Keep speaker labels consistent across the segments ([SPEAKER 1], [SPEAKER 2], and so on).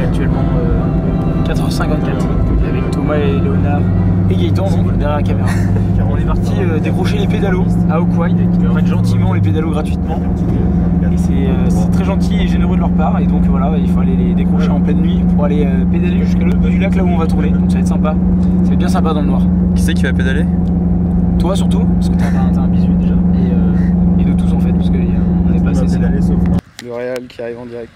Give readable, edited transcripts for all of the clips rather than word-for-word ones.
[SPEAKER 1] est actuellement 4h54 avec Thomas et Léonard et Gaëtan derrière la caméra. On est parti décrocher les pédalos à Hawkwild qui prennent gentiment les pédalos gratuitement. Et c'est très gentil et généreux de leur part. Et donc voilà, il faut aller les décrocher en pleine nuit pour aller pédaler jusqu'à l'autre bout du lac là où on va tourner. Donc ça va être sympa. Ça va être bien sympa dans le noir.
[SPEAKER 2] Qui c'est qui va pédaler?
[SPEAKER 1] Toi surtout, parce que t'as un bisu déjà. Et nous tous en fait, parce qu'on est passé.
[SPEAKER 2] Le Real qui arrive en direct.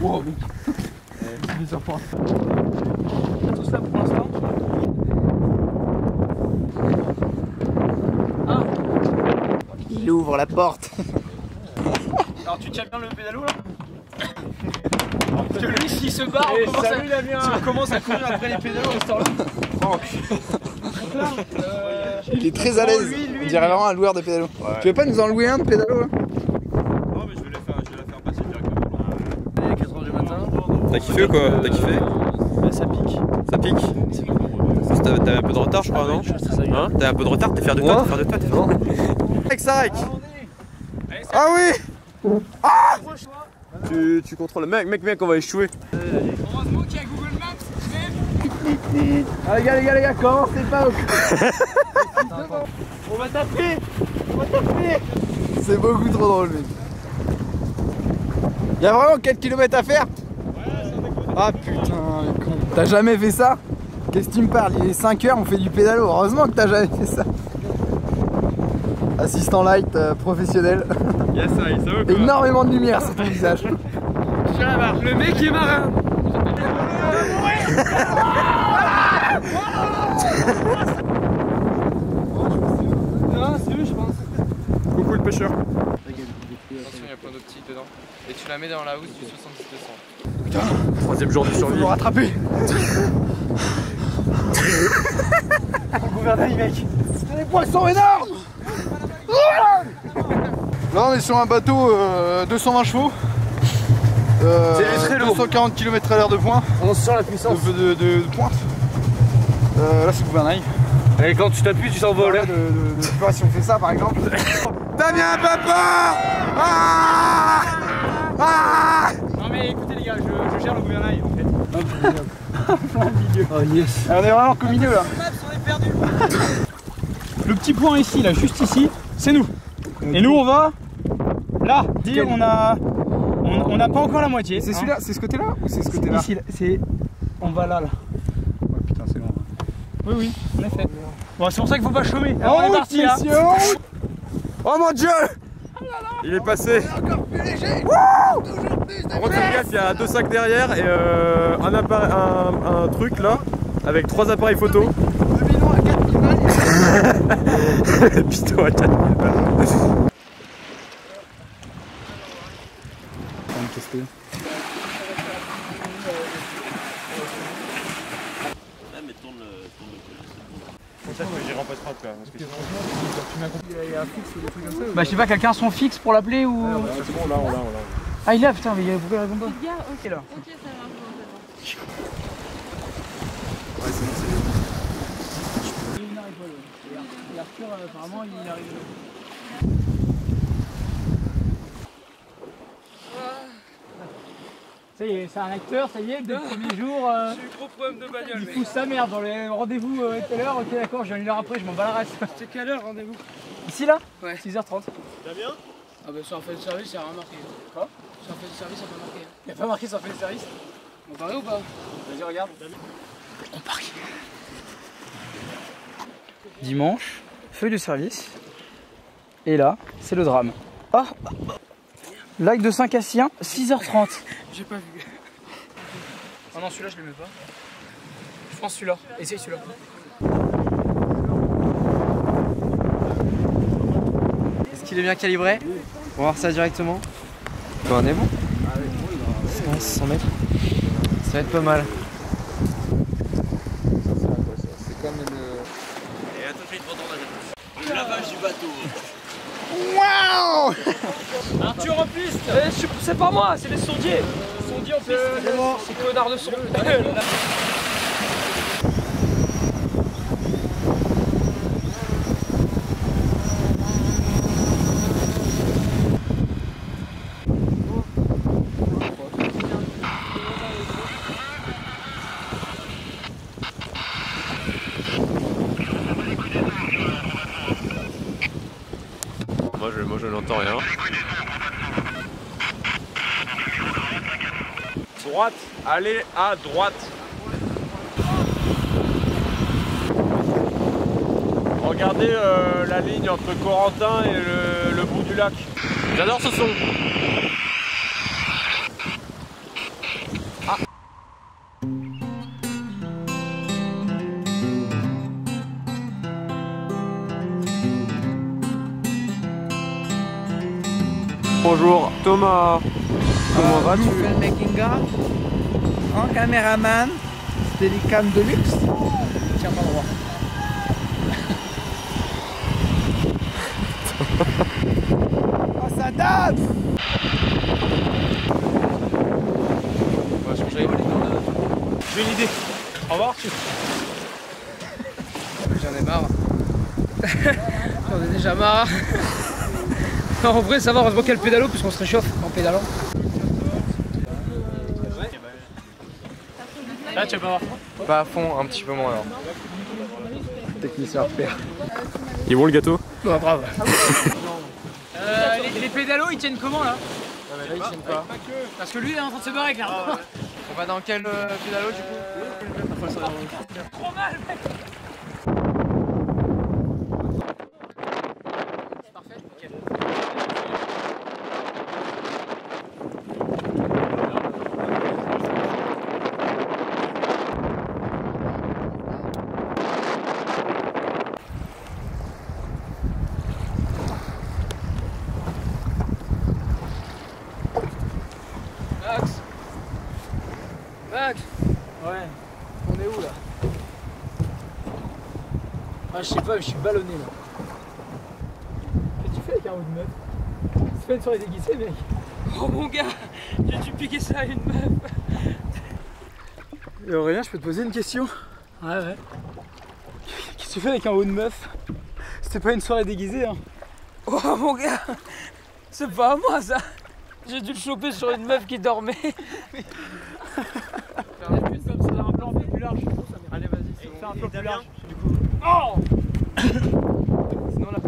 [SPEAKER 1] Wow, mec. Je vais surprendre. On a tous là pour l'instant. Ah,
[SPEAKER 2] Il ouvre la porte.
[SPEAKER 1] alors tu tiens bien le pédalo là? Parce que lui s'il se barre, on commence à courir après les pédalos au store là.
[SPEAKER 2] Il est très à l'aise. On dirait vraiment un loueur de pédalo. Ouais. Tu veux pas nous en louer un de pédalo là?
[SPEAKER 3] Non mais je vais la faire passer directement.
[SPEAKER 1] Il est 4h du matin.
[SPEAKER 3] T'as kiffé ou quoi? T'as kiffé?
[SPEAKER 1] Bah, ça pique.
[SPEAKER 3] Ça pique? T'avais un peu de retard je crois non? Hein? T'avais un peu de retard? T'es fier de toi? T'es fier de toi? T'es fier de toi? Avec Sarek! Ah oui! Ah! Tu contrôles. Mec, on va échouer.
[SPEAKER 1] Heureusement qu'il y a Google Maps. Ah les gars, commencez pas. On va taper.
[SPEAKER 2] C'est beaucoup trop drôle mec. Y'a vraiment 4 km à faire? Ah putain le con. T'as jamais fait ça? Qu'est-ce que tu me parles? Il est 5h, on fait du pédalo. Heureusement que t'as jamais fait ça. Assistant light professionnel.
[SPEAKER 3] Yes, ça va quoi?
[SPEAKER 2] Énormément de lumière sur ton visage.
[SPEAKER 1] Je suis à la barre. Le mec est marin. Non, c'est eux je pense.
[SPEAKER 3] Coucou le pêcheur.
[SPEAKER 4] Attention, il y a plein d'optiques dedans. Et tu la mets dans la housse du 70-200.
[SPEAKER 3] Putain, troisième jour du survie.
[SPEAKER 2] Faut nous rattraper.
[SPEAKER 1] Le gouvernail mec.
[SPEAKER 2] C'est des poissons énormes. Là on est sur un bateau 220 chevaux.
[SPEAKER 1] C'est très lourd.
[SPEAKER 2] 240 km/h de pointe.
[SPEAKER 1] On sent la puissance.
[SPEAKER 2] De pointe. Là c'est le gouvernail.
[SPEAKER 1] Et quand tu t'appuies, tu t'envoles.
[SPEAKER 2] Tu vois, si on fait ça par exemple. Damien papa. Ah ah.
[SPEAKER 1] Non mais écoutez les gars, je gère le gouvernail en fait. Oh yes.
[SPEAKER 2] On est vraiment qu'au milieu là.
[SPEAKER 1] Le petit point ici, là, juste ici, c'est nous. Et nous on va là, dire on n'a pas encore la moitié.
[SPEAKER 2] C'est celui-là, c'est ce côté-là ou c'est ce côté-là?
[SPEAKER 1] Ici, c'est. On va là.
[SPEAKER 2] Oh putain c'est long.
[SPEAKER 1] Oui, en effet. Bon, c'est pour ça qu'il faut pas chômer. Alors, on est parti là.
[SPEAKER 3] Oh mon dieu! Il est passé.
[SPEAKER 2] Encore plus léger.
[SPEAKER 3] Par contre, fais gaffe, il y a 2 sacs derrière et un truc là avec 3 appareils photo.
[SPEAKER 2] Le bidon à 4000 balles.
[SPEAKER 3] Piston à 4000 balles.
[SPEAKER 2] On va tester.
[SPEAKER 3] Ça, je j'irai en passe-trappe là.
[SPEAKER 1] Bah, je sais pas, quelqu'un a son fixe pour l'appeler ou.
[SPEAKER 3] C'est bon, là, on l'a.
[SPEAKER 1] Ah, il est là, putain, mais pourquoi il répond pas?
[SPEAKER 5] Les gars, ok,
[SPEAKER 1] là.
[SPEAKER 5] ok, ça marche.
[SPEAKER 3] Ouais, c'est bon,
[SPEAKER 1] Et Arthur, apparemment, il arrive. Ça y est, c'est un acteur, ça y est, dès le premier jour.
[SPEAKER 4] J'ai eu gros problème de bagnole.
[SPEAKER 1] Il fout sa merde dans les rendez-vous tout à l'heure. Ok, d'accord, je viens 1h après, je m'en bats la race.
[SPEAKER 4] C'est quelle heure rendez-vous?
[SPEAKER 1] Ici là?
[SPEAKER 4] Ouais.
[SPEAKER 1] 6h30.
[SPEAKER 3] T'as bien?
[SPEAKER 4] Ah bah sur un fait de service, il n'y a rien marqué.
[SPEAKER 1] Quoi?
[SPEAKER 4] Sur un fait de service, il n'y a pas marqué.
[SPEAKER 1] Il n'y a pas marqué sur le fait de service?
[SPEAKER 4] On paraît ou pas?
[SPEAKER 1] Vas-y, regarde. On parie. Dimanche, feuille de service. Et là, c'est le drame. Ah! Lac de Saint-Cassien, 6h30.
[SPEAKER 4] J'ai pas vu.
[SPEAKER 1] Oh non, celui-là, je le mets pas. Je pense celui-là. Essaye celui-là.
[SPEAKER 4] Est-ce qu'il est bien calibré? On va voir ça directement. Bon, on est bon? 100 mètres. Ça va être pas mal.
[SPEAKER 2] C'est comme une.
[SPEAKER 3] Et à tout de suite, retourne à la lavage du bateau.
[SPEAKER 2] Waouh!
[SPEAKER 1] Arthur en piste. C'est pas moi, c'est les sondiers. Les sondiers en piste. C'est connard de son.
[SPEAKER 3] moi je n'entends rien. Droite, allez à droite. Regardez la ligne entre Corentin et le bout du lac. J'adore ce son. Ah. Bonjour Thomas. Comment vas-tu?
[SPEAKER 2] Filmmaking en caméraman, Steadicam de luxe. Tiens pas droit. Oh ça date.
[SPEAKER 4] On va changer.
[SPEAKER 1] J'ai une idée. Au revoir.
[SPEAKER 4] J'en ai marre. J'en ai déjà marre. Non, en vrai, ça va, heureusement qu'il y a le pédalo puisqu'on se réchauffe en pédalant.
[SPEAKER 1] Là, tu vas pas voir.
[SPEAKER 4] Pas à fond, un petit peu moins alors. Technicien repère.
[SPEAKER 3] Il est bon le gâteau?
[SPEAKER 4] Bah, bravo.
[SPEAKER 1] Les pédalos, ils tiennent comment là?
[SPEAKER 4] Non, mais là, ils tiennent pas.
[SPEAKER 1] Parce que lui, il est en train de se barrer, clairement.
[SPEAKER 4] On va dans quel pédalo du coup?
[SPEAKER 1] Trop mal, mec.
[SPEAKER 4] Max,
[SPEAKER 1] Ouais.
[SPEAKER 4] on est où là?
[SPEAKER 1] Ah, je sais pas, je suis ballonné là. Qu'est-ce que tu fais avec un haut de meuf? C'est pas une soirée déguisée, mec. Oh mon gars, j'ai dû piquer ça à une meuf.
[SPEAKER 2] Et Aurélien, je peux te poser une question?
[SPEAKER 1] Ouais. Qu'est-ce que tu fais avec un haut de meuf? C'était pas une soirée déguisée, hein. Oh mon gars, c'est pas à moi ça. J'ai dû le choper sur une meuf qui dormait. Faire un plan un peu plus large.
[SPEAKER 4] Allez, vas-y, c'est bon.
[SPEAKER 1] Faire un plan plus large. Du coup. Oh.
[SPEAKER 4] Sinon, la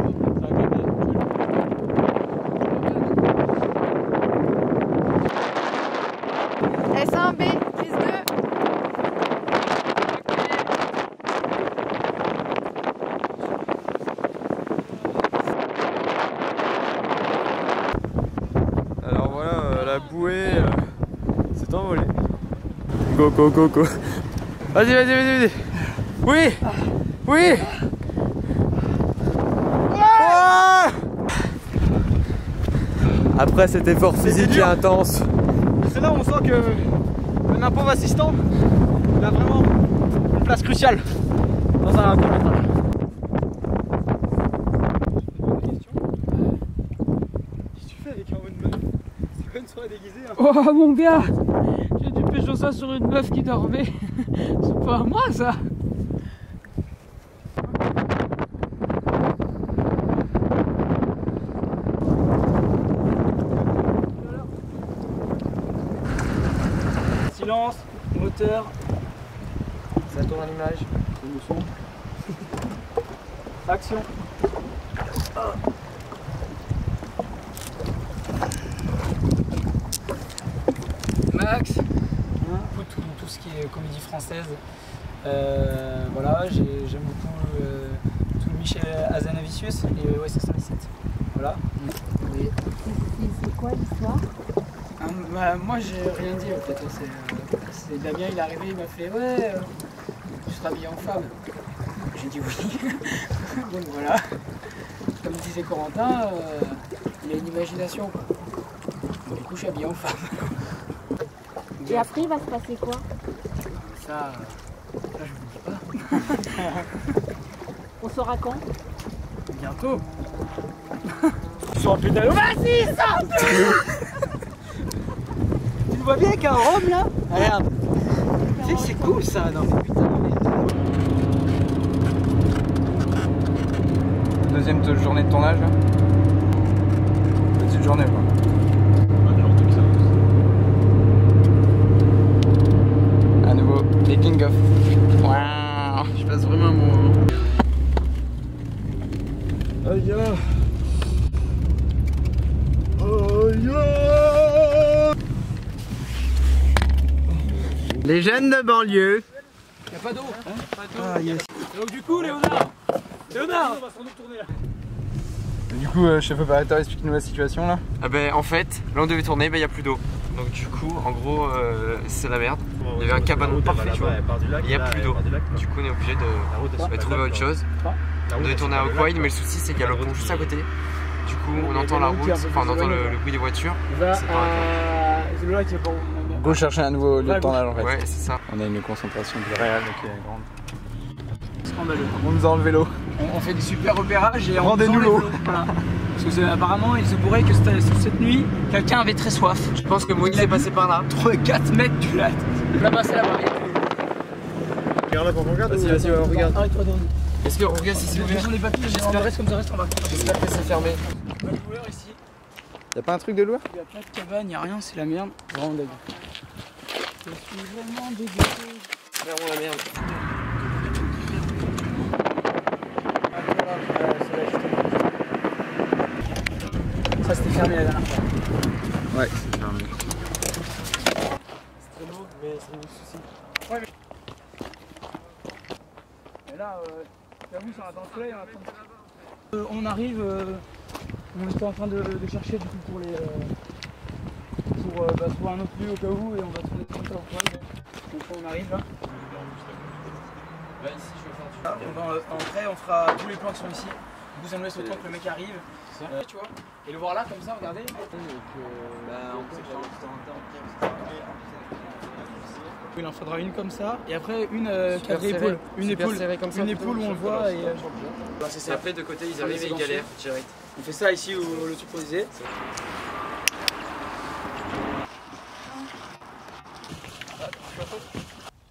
[SPEAKER 4] ça va
[SPEAKER 5] S1B, prise 2.
[SPEAKER 3] Alors voilà, la bouée s'est envolée. Go, go, go, go. Vas-y. Oui. Ouais. Après cet effort physique et intense.
[SPEAKER 1] C'est là où on sent que le pauvre assistant, il a vraiment une place cruciale dans un court-métrage. Qu'est-ce que tu fais avec un haut de meuf? C'est pas une soirée déguisée, hein. Oh mon gars, j'ai dû pécho ça sur une meuf qui dormait. C'est pas à moi ça. Silence, moteur.
[SPEAKER 4] Ça tourne à l'image.
[SPEAKER 1] Action. Max, tout ce qui est comédie française, voilà, j'aime beaucoup tout Michel Hazanavicius et OSS 117. Voilà.
[SPEAKER 5] C'est quoi l'histoire?
[SPEAKER 1] Moi j'ai rien dit en fait, c'est Damien, il est arrivé, il m'a fait ouais, tu seras habillé en femme. J'ai dit oui. Donc voilà, comme disait Corentin, il a une imagination quoi. Du coup je suis habillé en femme.
[SPEAKER 5] Et après, il va se passer quoi?
[SPEAKER 1] Ça je vous dis pas.
[SPEAKER 5] On saura quand?
[SPEAKER 1] Bientôt. Sur un pédalo. Vas-y, sors. Tu le vois bien avec un rhum là? Regarde. Tu sais que c'est cool ça, non mais putain.
[SPEAKER 2] Deuxième journée de tournage là. Petite journée quoi. À nouveau, making of. Waouh, je passe vraiment un bon moment.
[SPEAKER 1] Aïe.
[SPEAKER 2] Les jeunes de banlieue.
[SPEAKER 1] Y'a pas d'eau. Ah yes. Donc du coup Léonard, on va se retourner là.
[SPEAKER 2] Du coup, chef opérateur, explique-nous la situation là.
[SPEAKER 4] Ah ben en fait, là on devait tourner, il n'y a plus d'eau. Donc du coup, en gros, c'est la merde. Il y avait un cabanon parfait, tu vois. Il n'y a plus d'eau. Du coup, on est obligé de trouver autre chose. On devait tourner à Hawkwide, mais le souci c'est qu'il y a le pont juste à côté. Du coup, on entend la route, enfin on entend le bruit des voitures.
[SPEAKER 1] C'est le lac qui est pas où.
[SPEAKER 2] Go chercher un nouveau lieu de tournage en fait.
[SPEAKER 4] Ouais, c'est ça.
[SPEAKER 2] On a une concentration du réel qui est grande.
[SPEAKER 1] Scandaleux.
[SPEAKER 2] On nous a enlevé l'eau.
[SPEAKER 1] On fait des super repérages et
[SPEAKER 2] rendez-nous l'eau.
[SPEAKER 1] Voilà. Parce que apparemment il se pourrait que cette nuit, quelqu'un avait très soif.
[SPEAKER 4] Je pense que Moïse est passé par là.
[SPEAKER 1] 4 mètres du lac. Là-bas c'est là-bas.
[SPEAKER 3] Regarde là pour qu'on regarde.
[SPEAKER 4] Vas-y, on regarde.
[SPEAKER 1] Arrête-toi dans.
[SPEAKER 4] Est-ce que on regarde si c'est ouvert?
[SPEAKER 1] Les papiers, reste comme ça, reste en bas.
[SPEAKER 4] J'espère que c'est fermé.
[SPEAKER 1] Pas de loueur ici.
[SPEAKER 2] Y'a pas un truc de loueur?
[SPEAKER 1] Il y a pas de cabane, y'a rien, c'est la merde. Vraiment dégueu. Je suis vraiment dégoûté.
[SPEAKER 4] Vraiment la merde.
[SPEAKER 1] Ça c'était fermé la dernière fois.
[SPEAKER 2] Ouais, c'est fermé.
[SPEAKER 1] C'est très lourd, mais c'est un souci. Ouais, mais là, j'avoue, ça va dans le soleil, on arrive, on était en train de chercher du coup pour les. Pour trouver un autre lieu au cas où, et on va tourner comme ça au point. Donc on arrive là.
[SPEAKER 4] Bah ici je vais faire du...
[SPEAKER 1] On va entrer, on fera tous les plans qui sont ici. Du coup ça nous laisse le temps que le mec arrive. Tu vois. Et le voir là comme ça, regardez. Il en faudra une comme ça et après une cadrée épaule. Une épaule comme ça, une épaule où on le voit et.
[SPEAKER 4] Et après de côté ils arrivent et ils galèrent direct.
[SPEAKER 1] On fait ça ici où le truc posé.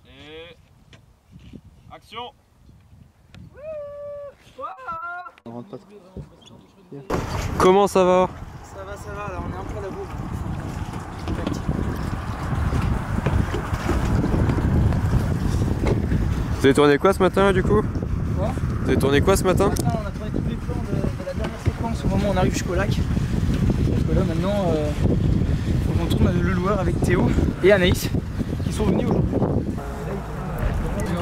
[SPEAKER 3] Et action.
[SPEAKER 2] On rentre pas.
[SPEAKER 3] Comment ça va?
[SPEAKER 1] Ça va, là on est un peu à la bourre.
[SPEAKER 3] Vous avez tourné quoi ce matin là, du coup?
[SPEAKER 1] Quoi?
[SPEAKER 3] Vous avez tourné quoi ce matin?
[SPEAKER 1] Maintenant on a tourné tous les plans de la dernière séquence au moment où on arrive jusqu'au lac. Parce que là maintenant on tourne le loueur avec Théo et Anaïs qui sont venus aujourd'hui.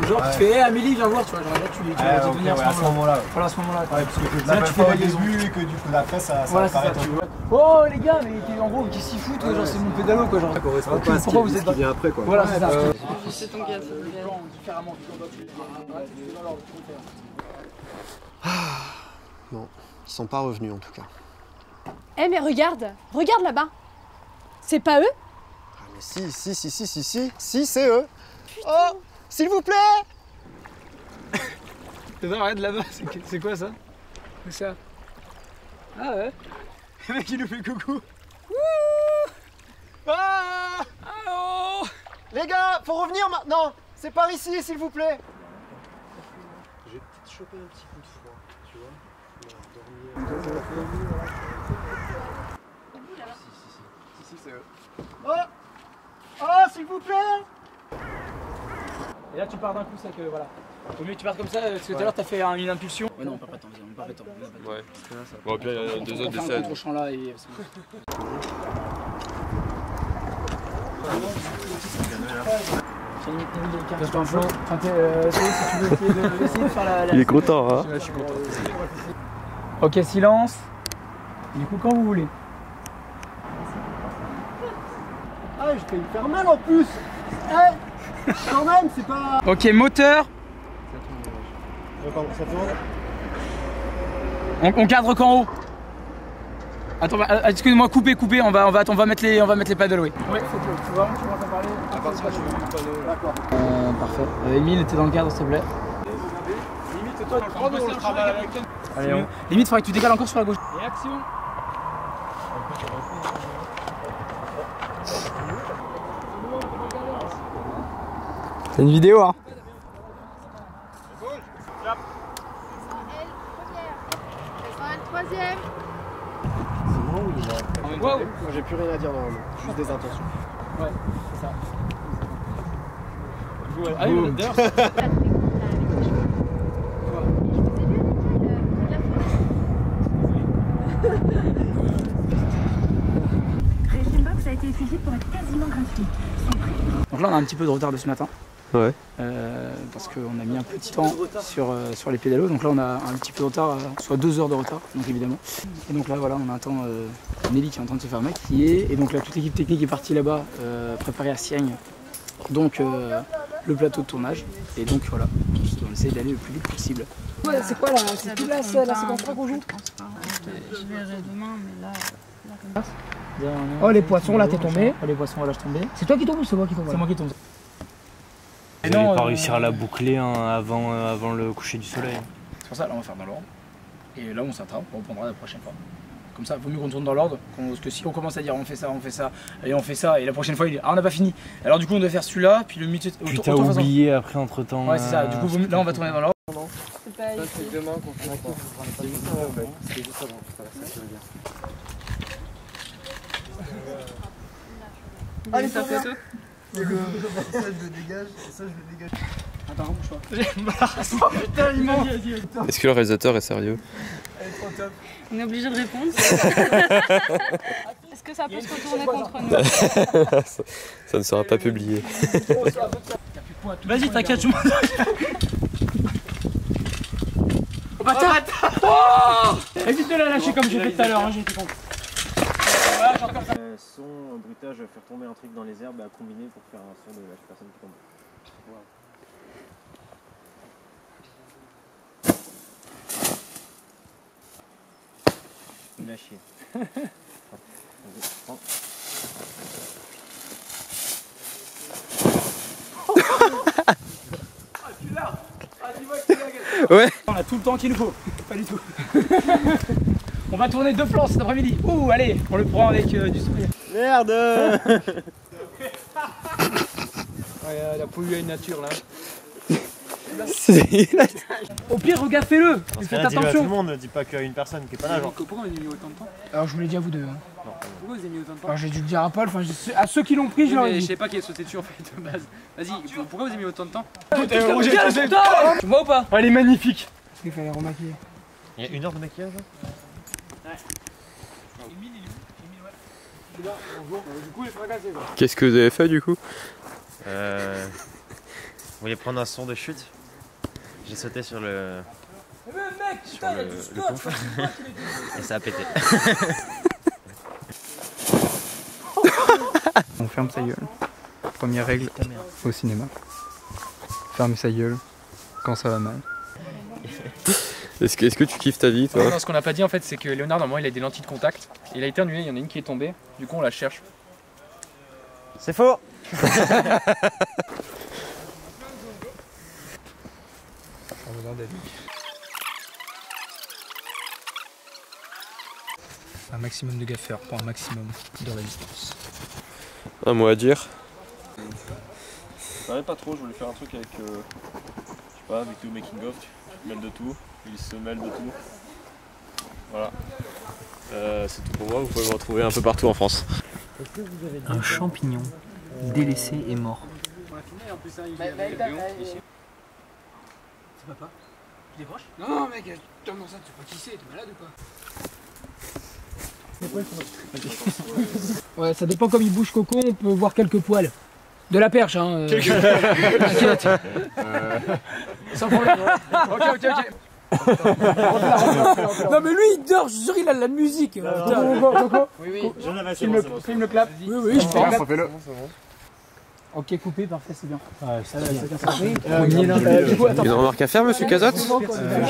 [SPEAKER 1] Genre tu fais hey, Amélie viens voir, tu vois, genre là tu vas venir
[SPEAKER 6] à ce moment-là.
[SPEAKER 1] Voilà à ce moment-là.
[SPEAKER 6] Ouais, parce que
[SPEAKER 1] là tu fais la
[SPEAKER 6] liaison et que du coup d'après ça
[SPEAKER 1] voilà,
[SPEAKER 6] apparaît.
[SPEAKER 1] tu vois. Oh les gars, mais en gros qui s'y foutent, genre c'est mon pédalo quoi, genre. Ça correspond pas à pourquoi vous êtes
[SPEAKER 6] qui vient après quoi.
[SPEAKER 1] Voilà, c'est ça.
[SPEAKER 5] C'est ton gaz.
[SPEAKER 1] Différemment,
[SPEAKER 7] Bon, ils sont pas revenus en tout cas.
[SPEAKER 5] Eh mais regarde là-bas. C'est pas eux?
[SPEAKER 7] Ah mais si, c'est eux. Oh, s'il vous plaît.
[SPEAKER 1] Regarde là-bas, c'est quoi ça? C'est ça. Ah ouais. Le mec il nous fait coucou. Ah allô.
[SPEAKER 7] Les gars, faut revenir maintenant. C'est par ici, s'il vous plaît. J'ai peut-être chopé un petit coup de froid, tu vois. Si, c'est eux. Oh, s'il vous plaît.
[SPEAKER 1] Et là tu pars d'un coup, c'est que voilà. Au mieux que tu partes comme ça, parce que tout à l'heure t'as fait une impulsion. Ouais non, on perd pas de temps, on perd pas de temps.
[SPEAKER 3] Ouais. Bon, puis il y a deux autres
[SPEAKER 1] On fait un contre-champ là et. Reste un plan. Enfin, si tu veux essayer de faire la.
[SPEAKER 3] Il est content, hein?
[SPEAKER 1] Je suis content. Ok, silence. Du coup, quand vous voulez.
[SPEAKER 7] Ah, je peux me faire mal en plus. Eh, quand même, c'est pas...
[SPEAKER 1] Ok, moteur. On cadre qu'en haut. Attends, excuse-moi, coupez, on va mettre les paddles, oui. Ouais, faut que tu vois t'en parler. À partir de d'accord. Parfait. Emile, t'es dans le cadre, s'il te plaît. Limite, toi, on travaille avec toi. Allez, limite, faudrait que tu décales encore sur la gauche. Et action.
[SPEAKER 2] C'est une vidéo hein.
[SPEAKER 5] Troisième.
[SPEAKER 7] C'est moi ou il est là? Moi j'ai plus rien à dire normalement, juste des intentions.
[SPEAKER 1] Ouais, c'est ça. Ah oui, d'ailleurs.
[SPEAKER 5] Régime Box
[SPEAKER 6] a été effectué pour être quasiment gratuit.
[SPEAKER 1] Donc là on a un petit peu de retard de ce matin.
[SPEAKER 3] Ouais.
[SPEAKER 1] Parce qu'on a mis un petit temps sur les pédalos. Donc là on a un petit peu de retard, soit 2 heures de retard, donc évidemment. Et donc là voilà, on attend Nelly qui est en train de se faire maquiller. Et donc là toute l'équipe technique est partie là-bas, préparée à Siagne. Donc le plateau de tournage. Et donc voilà, on essaie d'aller le plus vite possible.
[SPEAKER 5] Ouais, c'est quoi là? C'est tout là, la séquence 3 qu'on joue?
[SPEAKER 6] Je verrai demain, mais là comme ça.
[SPEAKER 5] Oh les poissons là, t'es tombé.
[SPEAKER 1] Oh les poissons, là je tombais.
[SPEAKER 5] C'est toi qui tombe ou c'est moi qui tombe?
[SPEAKER 1] C'est moi qui tombe.
[SPEAKER 8] Vous n'allez pas réussir à la boucler hein, avant le coucher du soleil.
[SPEAKER 1] C'est pour ça, là on va faire dans l'ordre. Et là on s'attrape, on reprendra la prochaine fois. Comme ça, il vaut mieux qu'on tourne dans l'ordre. Parce que si on commence à dire on fait ça, et on fait ça, et la prochaine fois il dit ah on n'a pas fini. Alors du coup on doit faire celui-là, puis le milieu.
[SPEAKER 8] Puis t'as oublié après entre temps.
[SPEAKER 1] Ouais c'est ça, du coup là on va tourner dans l'ordre.
[SPEAKER 5] C'est pas ici.
[SPEAKER 4] C'est demain qu'on fait ça. C'est juste avant.
[SPEAKER 5] Allez, ça photo.
[SPEAKER 7] Ça je le dégage, et ça je le dégage.
[SPEAKER 1] Attends, bouge pas. Putain, il ment.
[SPEAKER 3] Est-ce que le réalisateur est sérieux?
[SPEAKER 7] Elle est trop top.
[SPEAKER 6] On est obligé de répondre. Est-ce que ça peut se retourner contre nous?
[SPEAKER 3] Ça ne sera pas publié.
[SPEAKER 1] Vas-y, t'inquiète, je m'en Oh bâtard! Évite de la lâcher comme j'ai fait tout à l'heure, j'ai été con. Voilà, genre comme ça.
[SPEAKER 8] Son, bruitage, faire tomber un truc dans les herbes à combiner pour faire un son de la personne qui tombe. Il a chier.
[SPEAKER 3] Ouais.
[SPEAKER 1] On a tout le temps qu'il nous faut. Pas du tout. On va tourner 2 plans cet après-midi. Ouh, allez, on le prend avec du sourire.
[SPEAKER 8] Merde.
[SPEAKER 1] Ouais, la pollué à une nature là.
[SPEAKER 8] Au
[SPEAKER 1] pire, regarde, fais-le. Faites attention.
[SPEAKER 8] Tout le monde ne dit pas qu'à une personne qui est pas là. Genre.
[SPEAKER 1] Pourquoi vous avez mis autant de temps? Alors je vous l'ai dit à vous deux. Hein.
[SPEAKER 8] Non,
[SPEAKER 1] pourquoi vous avez mis autant de temps? Alors j'ai dû le dire à Paul, enfin à ceux qui l'ont pris, je leur ai dit.
[SPEAKER 9] Je sais pas qui est sauté dessus en fait de base. Vas-y, pourquoi vous avez mis autant de temps?
[SPEAKER 1] Tu vois ou pas? Elle est magnifique. Parce qu'il fallait remaquiller.
[SPEAKER 8] Il y a 1 heure de maquillage là?
[SPEAKER 3] Qu'est-ce que vous avez fait du coup?
[SPEAKER 8] Vous voulez prendre un son de chute? J'ai sauté sur le pouf et ça a pété.
[SPEAKER 2] On ferme sa gueule. Première règle au cinéma. Ferme sa gueule quand ça va mal.
[SPEAKER 3] Est-ce que tu kiffes ta vie toi?
[SPEAKER 9] Non, ce qu'on n'a pas dit en fait, c'est que Léonard normalement il a des lentilles de contact. Il a éternué, il y en a une qui est tombée. Du coup on la cherche.
[SPEAKER 8] C'est faux.
[SPEAKER 2] Un maximum de gaffeurs pour un maximum de résistance.
[SPEAKER 3] Un mot à dire?
[SPEAKER 8] Je savais pas trop, je voulais faire un truc avec, je sais pas, avec le making of, tu mêles de tout, il se mêle de tout. Voilà. C'est tout pour moi, vous pouvez me retrouver un peu partout en France.
[SPEAKER 1] Un champignon délaissé et mort.
[SPEAKER 5] C'est papa? Tu décroches? Non mec, comment ça, tu sais pas qui c'est? T'es malade ou quoi? Ouais, ça dépend comme il bouge Coco, on peut voir quelques poils. De la perche, hein. T'inquiète. Sans problème. Ok. Non mais lui il dort, je suis sûr il a de la musique. Coco.
[SPEAKER 8] Oui.
[SPEAKER 5] Filme le clap. Oui, je fais.
[SPEAKER 2] Fais-le.
[SPEAKER 1] Ok, coupé, parfait, c'est bien.
[SPEAKER 3] Une remarque à faire, monsieur Cazotte?
[SPEAKER 2] Je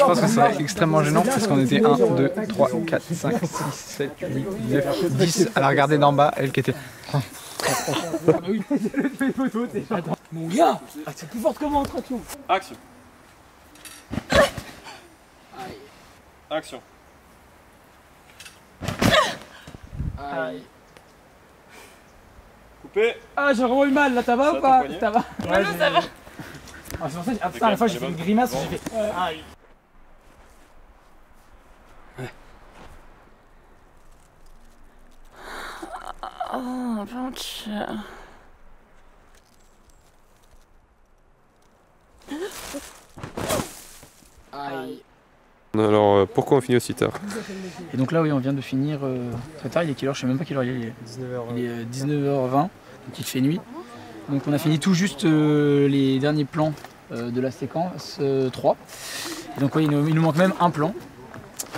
[SPEAKER 2] pense que c'est extrêmement gênant parce qu'on était 1, 2, 3, 4, 5, 6, 7, 8, 9, 10 à la regarder d'en bas, elle qui était.
[SPEAKER 1] Mon gars, c'est plus fort que moi en traction.
[SPEAKER 8] Action. Action.
[SPEAKER 1] Aïe.
[SPEAKER 8] Coupé.
[SPEAKER 1] Ah, j'ai vraiment eu mal là, ça va ou pas? Ça va?
[SPEAKER 6] Ouais, non, ça va.
[SPEAKER 1] Ah, c'est pour ça que à la fois j'ai fait une grimace, j'ai fait. Aïe.
[SPEAKER 6] Oh, Pancha.
[SPEAKER 1] Aïe.
[SPEAKER 3] Alors pourquoi on finit aussi tard?
[SPEAKER 1] Et donc là oui, on vient de finir très tard, il est quelle heure? Je sais même pas quelle heure il est. Il est 19h20, donc il fait nuit. Donc on a fini tout juste les derniers plans de la séquence 3. Et donc ouais, il nous manque même un plan.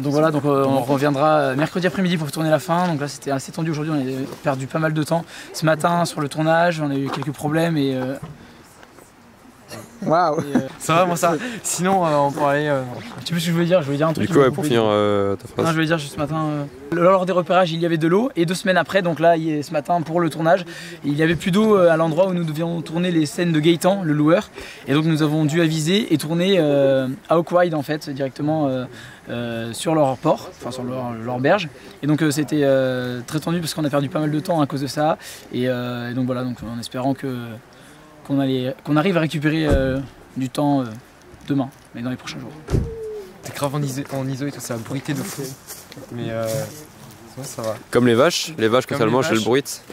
[SPEAKER 1] Donc voilà, donc on reviendra mercredi après-midi pour tourner la fin. Donc là c'était assez tendu aujourd'hui, on a perdu pas mal de temps. Ce matin sur le tournage, on a eu quelques problèmes et...
[SPEAKER 2] Waouh!
[SPEAKER 4] Ça va, moi ça. Sinon, on pourrait aller.
[SPEAKER 1] Tu sais plus ce que je voulais dire? Je voulais dire un truc.
[SPEAKER 3] Du coup, pour finir ta phrase.
[SPEAKER 1] Non, je voulais dire juste ce matin. Lors des repérages, il y avait de l'eau. Et 2 semaines après, donc là, ce matin pour le tournage, il n'y avait plus d'eau à l'endroit où nous devions tourner les scènes de Gaëtan, le loueur. Et donc nous avons dû aviser et tourner à Hawkwide en fait, directement sur leur port, enfin sur leur berge. Et donc c'était très tendu parce qu'on a perdu pas mal de temps à cause de ça. Et donc voilà, donc en espérant qu'on arrive à récupérer du temps demain, mais dans les prochains jours.
[SPEAKER 4] C'est grave en iso et tout, ça a bruité de fou. Mais ça va.
[SPEAKER 3] Comme les vaches quand elles mangent, elles bruitent.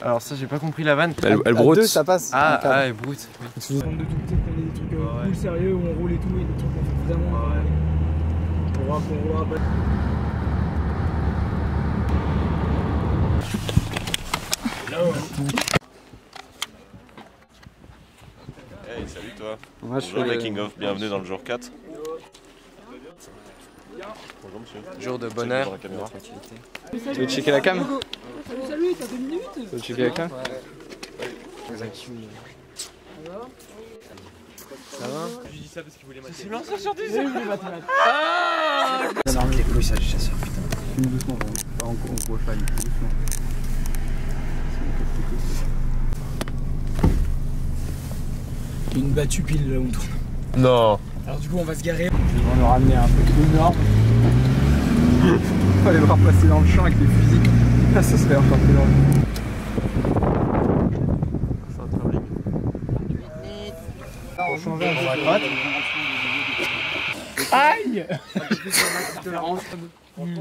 [SPEAKER 4] Alors ça, j'ai pas compris la vanne.
[SPEAKER 3] Elles broutent.
[SPEAKER 2] Deux, ça passe.
[SPEAKER 4] Ah, elles broutent.
[SPEAKER 5] On demande de tout qu'on ait des trucs cool, sérieux, où on roule et tout, et des trucs qu'on fait vraiment. Qu'on roulera pas.
[SPEAKER 8] Hey, salut toi.
[SPEAKER 2] Moi, je
[SPEAKER 8] Bonjour
[SPEAKER 2] fais
[SPEAKER 8] Making of, bienvenue dans le jour 4. Bonjour monsieur.
[SPEAKER 4] Jour de bonheur.
[SPEAKER 2] Tu veux checker la cam?
[SPEAKER 5] Salut, t'as 2 minutes?
[SPEAKER 2] Tu veux checker la cam?
[SPEAKER 4] Ça va?
[SPEAKER 8] Je dis ça parce qu'il voulait m'attirer.
[SPEAKER 4] C'est lancé sur des yeux.
[SPEAKER 1] Ça me les couilles ça, les chasseurs, putain.
[SPEAKER 2] Finis doucement, on voit pas, doucement.
[SPEAKER 1] Il y a une battue pile là où on tourne.
[SPEAKER 3] Non.
[SPEAKER 1] Alors du coup on va se garer.
[SPEAKER 2] Ils vont nous ramener un peu de nord. On va les voir passer dans le champ avec les fusils. Là, ça serait encore plus drôle.
[SPEAKER 8] C'est un travelling.
[SPEAKER 2] Pour changer, on va à droite.
[SPEAKER 1] Aïe.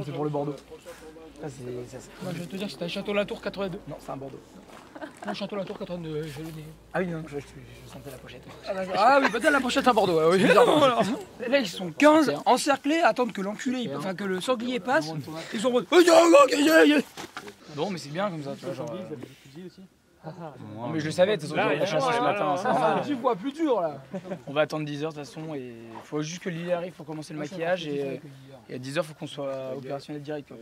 [SPEAKER 1] C'est pour le Bordeaux. Ça,
[SPEAKER 5] Moi, je vais te dire que c'était un Château-Latour 82.
[SPEAKER 1] Non, c'est un Bordeaux.
[SPEAKER 5] Non, Château-Latour 82, je l'ai dit.
[SPEAKER 1] Ah oui, non, je sentais la pochette.
[SPEAKER 5] Ah oui, peut-être la prochaine à Bordeaux. Oui. Là, ils sont 15 encerclés, attendent que l'enculé, enfin que le sanglier passe. Ils sont en mode.
[SPEAKER 1] Bon, mais c'est bien comme ça, tu vois. Genre,
[SPEAKER 5] Non, mais je le savais, de toute façon, la chasse ce matin, c'est normal. Tu vois plus dur là.
[SPEAKER 1] on va attendre 10h de toute façon et il faut juste que Lily arrive pour commencer le maquillage et à 10h il faut qu'on soit opérationnel direct. Quoi.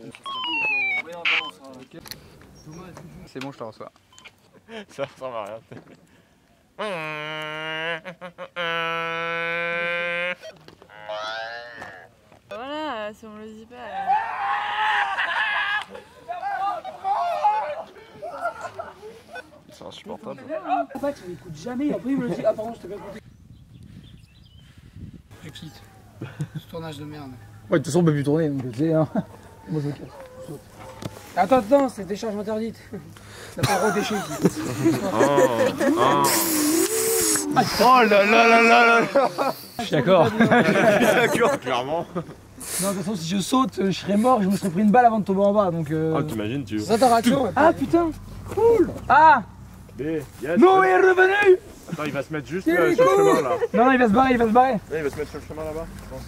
[SPEAKER 2] C'est bon, je te reçois.
[SPEAKER 8] Ça ressemble à rien.
[SPEAKER 6] Voilà, si on le dit pas.
[SPEAKER 8] C'est insupportable.
[SPEAKER 5] En fait, il m'écoute jamais, après il me le dit. Ah, pardon, je t'ai pas écouté. Je quitte. Ce tournage de merde.
[SPEAKER 1] Ouais, de toute façon on peut plus tourner donc tu sais. Hein. Moi je me casse.
[SPEAKER 5] Attends, c'est décharge interdite. T'as pas le droit de déchirer ici.
[SPEAKER 2] Oh là là là là là.
[SPEAKER 1] Je suis d'accord.
[SPEAKER 8] D'accord, clairement.
[SPEAKER 1] Non, de toute façon si je saute, je serais mort, je me serais pris une balle avant de tomber en bas donc.
[SPEAKER 8] Ah, t'imagines, tu.
[SPEAKER 5] Ça ta réaction.
[SPEAKER 1] Ah putain, cool. Ah
[SPEAKER 8] Yes.
[SPEAKER 1] non, il est revenu.
[SPEAKER 8] Attends, il va se mettre juste sur le chemin là.
[SPEAKER 1] Non, il va se barrer,
[SPEAKER 8] Ouais, il va se mettre sur le chemin là-bas, je pense.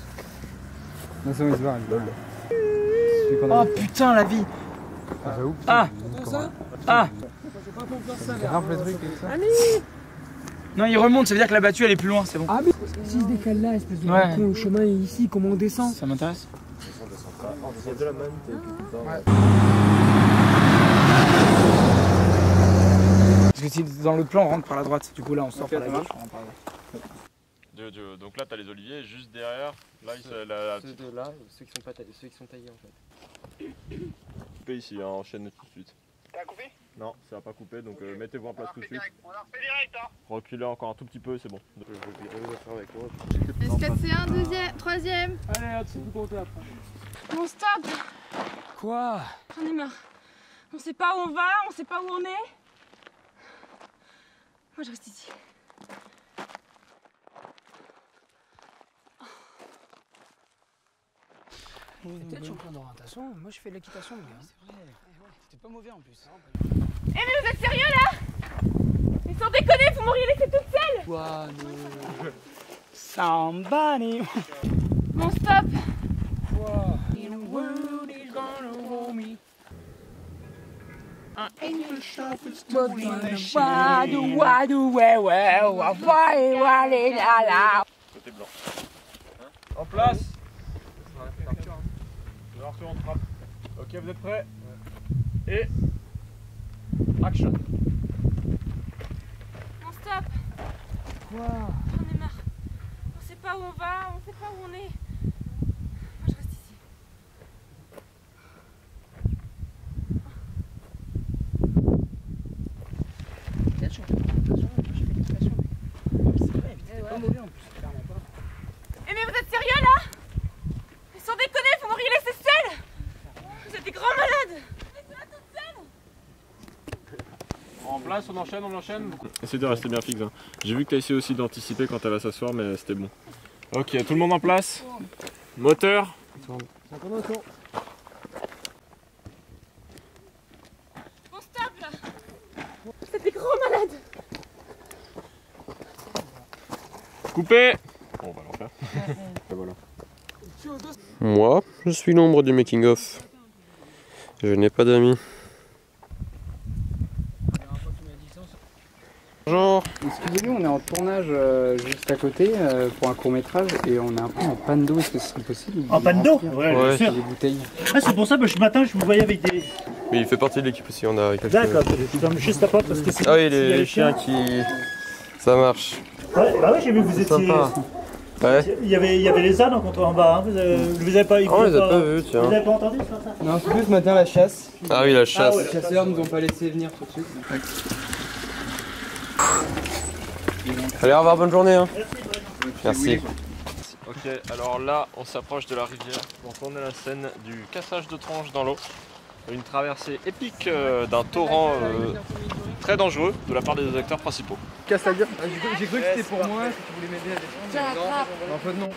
[SPEAKER 2] Non, c'est bon, il se barre, il se
[SPEAKER 1] Oh putain la vie. Ah. Ah.
[SPEAKER 2] grimpe le truc et ça.
[SPEAKER 1] Non, il remonte, ça veut dire que la battue elle est plus loin, c'est bon.
[SPEAKER 5] Ah, mais si se décale là, espèce de
[SPEAKER 1] Ouais.
[SPEAKER 5] con au chemin et ici, comment on descend?
[SPEAKER 1] Ça m'intéresse. Parce que si dans l'autre plan on rentre par la droite, du coup là on sort par la gauche, on rentre par la droite.
[SPEAKER 8] Donc là, t'as les oliviers, et juste derrière, là, la
[SPEAKER 4] Ceux de là, ceux qui sont pas taillés, ceux qui sont taillés en fait.
[SPEAKER 8] coupé ici, hein, enchaîne tout de suite.
[SPEAKER 7] T'as coupé?
[SPEAKER 8] Non, ça va pas couper, donc mettez-vous en place tout de suite.
[SPEAKER 7] On a refait direct, hein.
[SPEAKER 8] Reculez encore un tout petit peu, c'est bon.
[SPEAKER 6] S4C1, deuxième, troisième.
[SPEAKER 5] Allez, hop, c'est tout compté après.
[SPEAKER 6] Bon, stop.
[SPEAKER 5] Quoi?
[SPEAKER 6] J'en ai marre. On sait pas où on va, on sait pas où on est. Moi, je reste ici.
[SPEAKER 5] Peut-être champion d'orientation, moi je fais de l'équitation, le gars.
[SPEAKER 1] C'est vrai, c'était pas mauvais en plus.
[SPEAKER 6] Eh, mais vous êtes sérieux là? Mais sans déconner, vous m'auriez laissé toute seule.
[SPEAKER 1] Somebody.
[SPEAKER 6] Bon, stop.
[SPEAKER 8] Côté blanc. En place. Arthur, on te frappe. Ok, vous êtes prêts? Et... action.
[SPEAKER 6] Bon, stop. J'en ai marre. On sait pas où on va, on sait pas où on est. Moi, je reste ici. Mais vous êtes sérieux là? Sans déconner, vous m'auriez laissé seule. Vous êtes des grands malades. Laissez-la toute seule.
[SPEAKER 8] En place, on enchaîne. Essaye de rester bien fixe. Hein. J'ai vu que tu as essayé aussi d'anticiper quand elle va s'asseoir, mais c'était bon. Ok, tout le monde en place. Moteur.
[SPEAKER 6] Bon, stop là. Vous êtes des grands malades.
[SPEAKER 8] Coupé. Bon, on va l'en faire. Et voilà.
[SPEAKER 3] Moi, je suis l'ombre du making-of. Je n'ai pas d'amis. Bonjour.
[SPEAKER 2] Excusez-nous, on est en tournage juste à côté pour un court-métrage et on est un peu en panne d'eau. Est-ce que ce serait possible?
[SPEAKER 7] En panne d'eau? Ouais, bien sûr.
[SPEAKER 2] Des bouteilles.
[SPEAKER 7] Ah, c'est pour ça que ce matin, je vous voyais avec des...
[SPEAKER 3] Mais il fait partie de l'équipe aussi, on a quelques...
[SPEAKER 7] D'accord, je juste à pas parce que c'est...
[SPEAKER 3] Ah oui, les chiens qui... Ça marche.
[SPEAKER 7] Ouais, bah ouais, j'ai vu que vous étiez...
[SPEAKER 3] Sympa. Ouais.
[SPEAKER 7] Il y avait les ânes en bas, hein. Vous avez pas...
[SPEAKER 3] Oh, on les a pas vus, tiens.
[SPEAKER 7] Vous avez pas entendu ça?
[SPEAKER 2] Non, c'est plus ce matin la chasse.
[SPEAKER 3] Ah oui, la chasse.
[SPEAKER 2] Les chasseurs nous ont pas laissé venir tout de suite.
[SPEAKER 3] Allez, au revoir, bonne journée. Hein. Merci.
[SPEAKER 8] Ok, alors là, on s'approche de la rivière. Donc on a la scène du cassage de tronches dans l'eau. Une traversée épique d'un torrent très dangereux de la part des acteurs principaux.
[SPEAKER 2] Casse la gueule. J'ai cru que c'était pour moi, que tu voulais m'aider à descendre. Non, en fait non.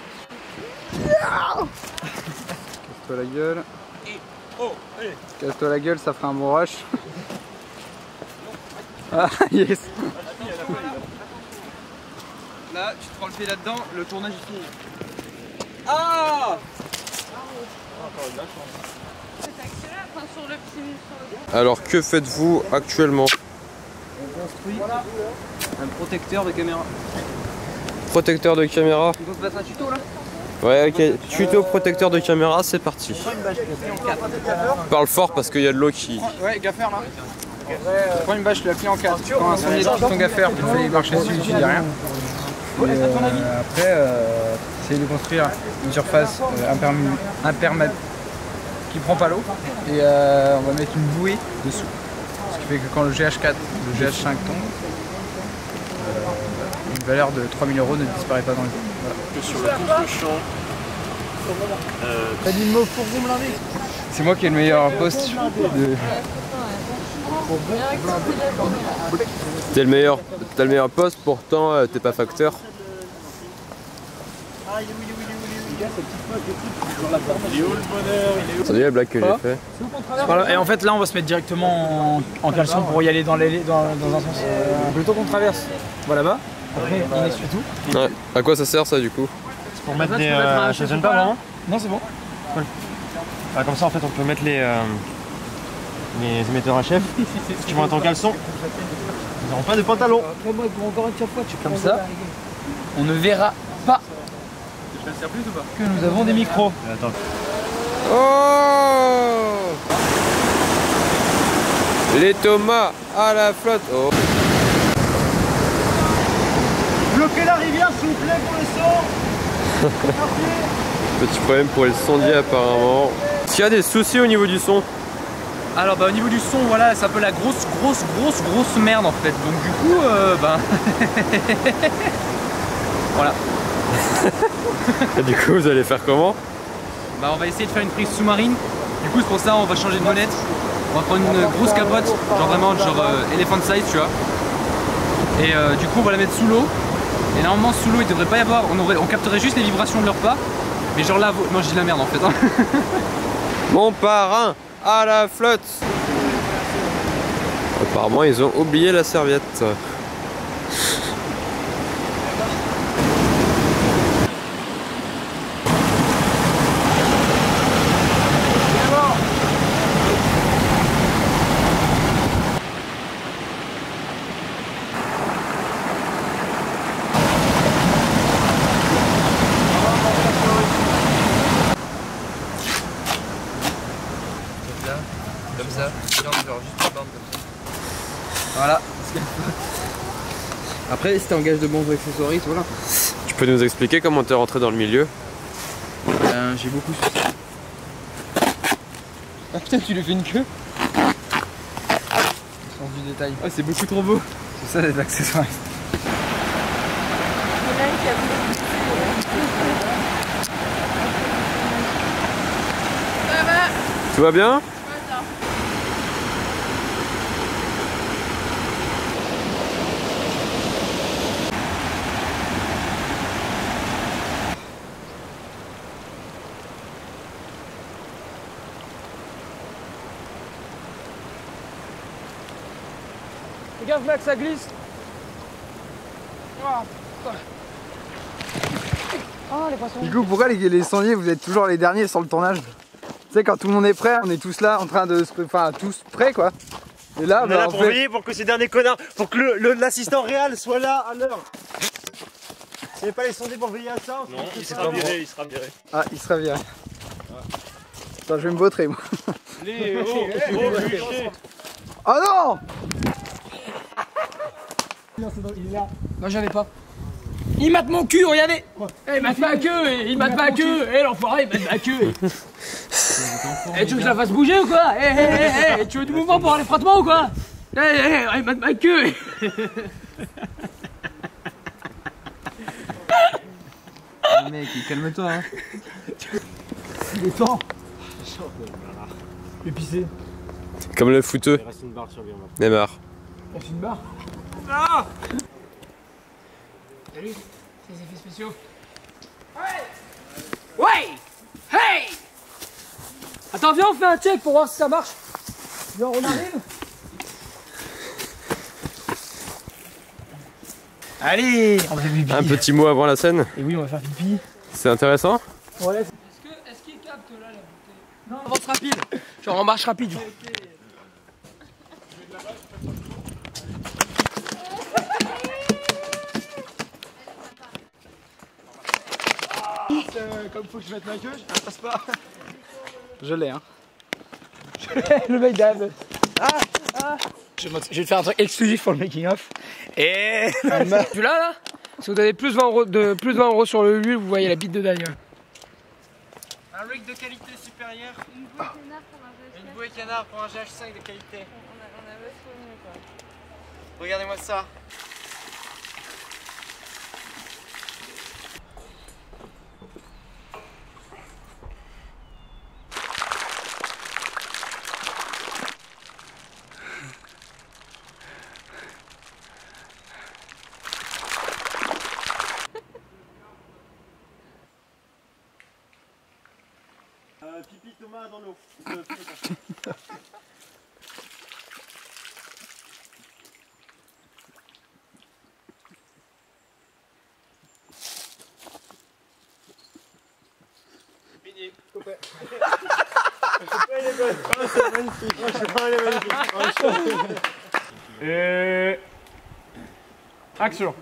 [SPEAKER 2] Casse-toi la gueule. Casse-toi la gueule, ça fera un bon rush. Ah yes. Là, tu te prends le pied là-dedans, le tournage est fini. Ah!
[SPEAKER 3] Alors, que faites-vous actuellement?
[SPEAKER 2] On construit un protecteur de caméra.
[SPEAKER 3] Protecteur de caméra?
[SPEAKER 2] Il faut se mettre un tuto là?
[SPEAKER 3] Ouais, ok. Tuto protecteur de caméra, c'est parti. Parle fort parce qu'il y a de l'eau qui...
[SPEAKER 2] Ouais, gaffer là. Prends une bâche, tu la plies en 4. Tu prends un sonnier de piston gaffer, tu fais marcher dessus, tu dis rien. Après, essayer de construire une surface imperméable qui prend pas l'eau. Et on va mettre une bouée dessous. Ce qui fait que quand le GH4, le GH5 tombe, une valeur de 3000 € ne disparaît pas dans le vide. Voilà.
[SPEAKER 8] Sur le contre-champ.
[SPEAKER 2] T'as dit le mot pour vous me laver. C'est moi qui ai le meilleur poste de...
[SPEAKER 3] T'as le meilleur poste, pourtant t'es pas facteur. C'est la blague que j'ai fait.
[SPEAKER 1] Voilà, et en fait là on va se mettre directement en caleçon pour y aller dans un sens. Plutôt qu'on traverse. Voilà là-bas. Après on essuie tout.
[SPEAKER 3] Ouais. À quoi ça sert ça du coup?
[SPEAKER 8] Pour mettre des... ça gêne pas vraiment?
[SPEAKER 1] Non c'est bon.
[SPEAKER 8] Cool. Ah, comme ça en fait on peut mettre les émetteurs à chef. Si tu montes en caleçon, ils n'auront pas de pantalon.
[SPEAKER 1] Comme ça, on ne verra pas que nous avons des micros.
[SPEAKER 8] Attends.
[SPEAKER 3] Oh! Les tomates à la flotte. Oh.
[SPEAKER 7] Bloquez la rivière s'il vous plaît pour le son.
[SPEAKER 3] Petit problème pour le sondier apparemment. Est-ce qu'il y a des soucis au niveau du son?
[SPEAKER 9] Alors bah au niveau du son, voilà, c'est un peu la grosse merde en fait. Donc du coup, voilà.
[SPEAKER 3] Et du coup vous allez faire comment?
[SPEAKER 9] Bah on va essayer de faire une prise sous-marine. Du coup c'est pour ça on va changer de bonnette. On va prendre une grosse capote, genre vraiment elephant size tu vois. Et du coup on va la mettre sous l'eau. Et normalement sous l'eau il devrait pas y avoir, on capterait juste les vibrations de leurs pas. Mais genre là, non je dis la merde en fait. Hein.
[SPEAKER 3] Mon parrain à la flotte. Apparemment ils ont oublié la serviette.
[SPEAKER 4] Comme ça, genre juste une bande comme ça.
[SPEAKER 2] Voilà. Après, si t'es en gage de bons accessoires, voilà.
[SPEAKER 3] Tu peux nous expliquer comment t'es rentré dans le milieu?
[SPEAKER 2] J'ai beaucoup souci. Ah putain, tu lui fais une queue? Sens du détail.
[SPEAKER 9] Ah, c'est beaucoup trop beau.
[SPEAKER 2] C'est ça les accessoires.
[SPEAKER 3] Tout va bien?
[SPEAKER 5] Fais gaffe Max, ça glisse. Oh les poissons.
[SPEAKER 2] Du coup, pourquoi les sondiers, vous êtes toujours les derniers sur le tournage? Tu sais, quand tout le monde est prêt, on est tous là en train de se... Enfin, tous prêts quoi. Et là,
[SPEAKER 7] on est là pour veiller pour que ces derniers connards, pour que l'assistant réel soit là à l'heure. Vous n'avez pas les sondiers pour veiller à ça?
[SPEAKER 8] Non, il sera viré, il sera viré.
[SPEAKER 2] Ah, il sera viré. Attends, je vais me vautrer moi. Oh non!
[SPEAKER 5] Non, j'avais pas. Il mate mon cul, regardez. Il mate ma queue, il mate ma queue. L'enfoiré, il mate ma queue. Tu veux que je la fasse bouger ou quoi? Tu veux du mouvement pour aller frottement ou quoi? Il mate ma queue.
[SPEAKER 2] Mec, calme-toi hein.
[SPEAKER 5] Il est temps. Épicé.
[SPEAKER 3] Comme le footeux.
[SPEAKER 8] Il reste une barre sur lui.
[SPEAKER 3] Neymar.
[SPEAKER 5] Il reste une barre. Ah! Salut, c'est les effets spéciaux. Ouais! Hey! Attends, viens, on fait un check pour voir si ça marche. Viens, on arrive. Allez! On va faire pipi.
[SPEAKER 3] Un petit mot avant la scène.
[SPEAKER 5] Et oui, on va faire pipi.
[SPEAKER 3] C'est intéressant?
[SPEAKER 5] Ouais. Est-ce qu'il capte là la bouteille? Non, avance rapide. Genre en marche rapide. Genre. Comme faut que je mette ma queue, ça passe pas.
[SPEAKER 2] Je l'ai hein.
[SPEAKER 5] Le mec d'Ab. Je vais te faire un truc exclusif pour le making of. Et tu l'as là? Si vous donnez plus de 20 euros sur le Ulule, vous voyez la bite de Daniel.
[SPEAKER 7] Un rig de qualité supérieure. Une bouée canard pour un GH5 de qualité.
[SPEAKER 6] On a besoin de mieux quoi.
[SPEAKER 7] Regardez-moi ça. Pipi Thomas dans l'eau. Fini. Coupé.
[SPEAKER 1] Et... Action.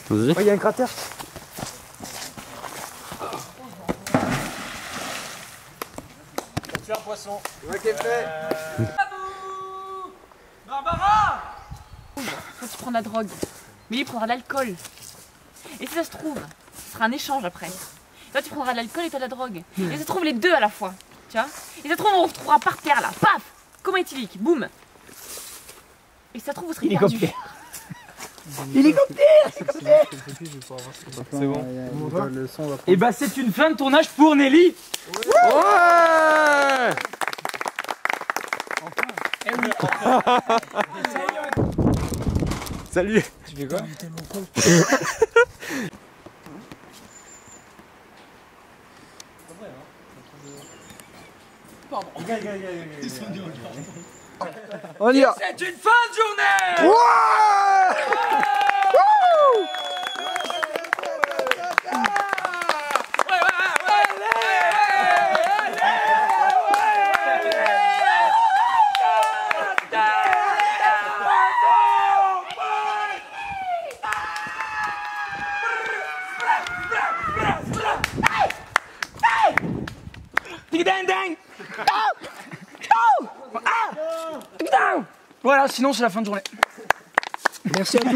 [SPEAKER 3] Vas-y.
[SPEAKER 7] Il y a un cratère.
[SPEAKER 1] C'est un poisson.
[SPEAKER 7] Ok, fait.
[SPEAKER 1] Barbara!
[SPEAKER 6] Toi tu prends de la drogue, mais lui il prendra de l'alcool. Et si ça se trouve, ce sera un échange après. Toi tu prendras de l'alcool et toi de la drogue. Et ça se trouve les deux à la fois, tu vois. Et ça se trouve on retrouvera par terre là, paf! Comme éthylique, boum! Et ça se trouve vous serez perdus.
[SPEAKER 5] Hélicoptère!
[SPEAKER 2] C'est bon. Le son va
[SPEAKER 5] Et bah c'est une fin de tournage pour Nelly.
[SPEAKER 3] Ouais!
[SPEAKER 5] Eh oui.
[SPEAKER 3] Salut!
[SPEAKER 2] Tu fais quoi? On y va!
[SPEAKER 5] C'est une fin de journée!
[SPEAKER 2] Ouais!
[SPEAKER 5] Voilà, sinon c'est la fin de journée. Merci à tous.